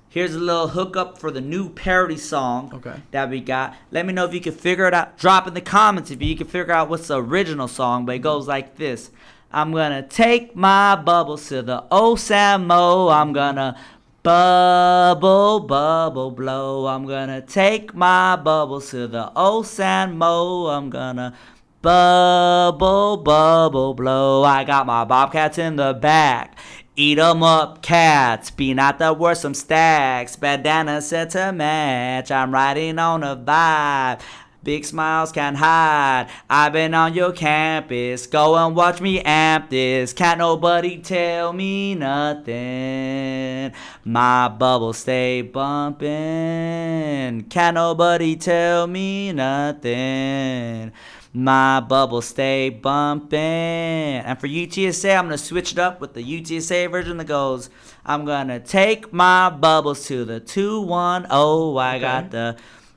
here's a little hookup for the new parody song that we got. Let me know if you can figure it out. Drop in the comments if you can figure out what's the original song. But it goes like this. I'm going to take my bubbles to the Osamo. I'm going to bubble, bubble, blow. I'm going to take my bubbles to the Osamo. I'm going to bubble, bubble, blow. I got my bobcats in the back. Eat 'em up, cats. Be not the worst, some stacks. Bandana set to match. I'm riding on a vibe. Big smiles can't hide. I've been on your campus. Go and watch me amp this. Can't nobody tell me nothing. My bubbles stay bumping. Can't nobody tell me nothing. My bubbles stay bumping. And for UTSA, I'm going to switch it up with the UTSA version that goes, I'm going to take my bubbles to the 210. I got the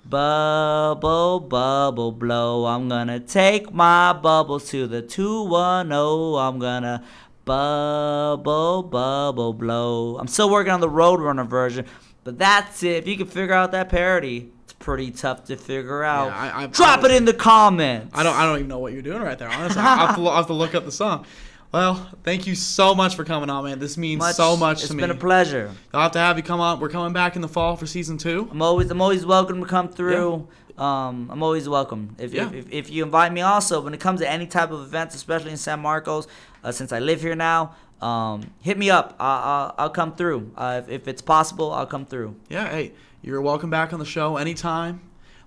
bubble, bubble, blow. I'm going to take my bubbles to the 210. I'm going to bubble, bubble, blow. I'm still working on the Roadrunner version, but that's it. If you can figure out that parody, pretty tough to figure out. Yeah, Drop it in the comments. I don't even know what you're doing right there, honestly. I'll have to look up the song. Well, thank you so much for coming on, man. This means so much to me. It's been a pleasure. I'll have to have you come on. We're coming back in the fall for season 2. I'm always welcome to come through. Yeah. I'm always welcome. If you invite me also, when it comes to any type of events, especially in San Marcos, since I live here now, hit me up. I'll come through. If it's possible, I'll come through. Yeah, hey. You're welcome back on the show anytime.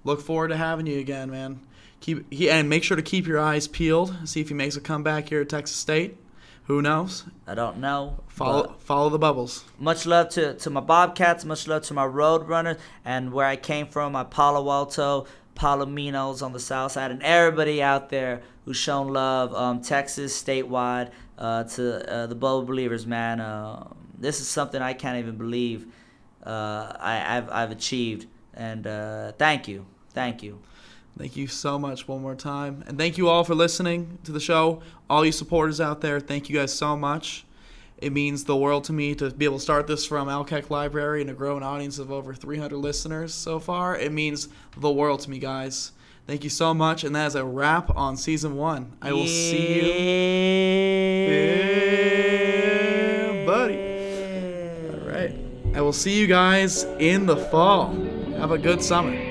Look forward to having you again, man. And make sure to keep your eyes peeled. See if he makes a comeback here at Texas State. Who knows? I don't know. Follow the bubbles. Much love to my Bobcats. Much love to my Roadrunners. And where I came from, my Palo Alto Palominos on the south side. And everybody out there who's shown love, Texas, statewide, to the Bubble Believers, man. This is something I can't even believe I've achieved. And thank you. Thank you so much one more time. And thank you all for listening to the show. All you supporters out there, thank you guys so much. It means the world to me to be able to start this from Alkek Library and to grow an audience of over 300 listeners so far. It means the world to me, guys. Thank you so much. And that is a wrap on Season 1. I will see you. Yeah, buddy. All right. I will see you guys in the fall. Have a good summer.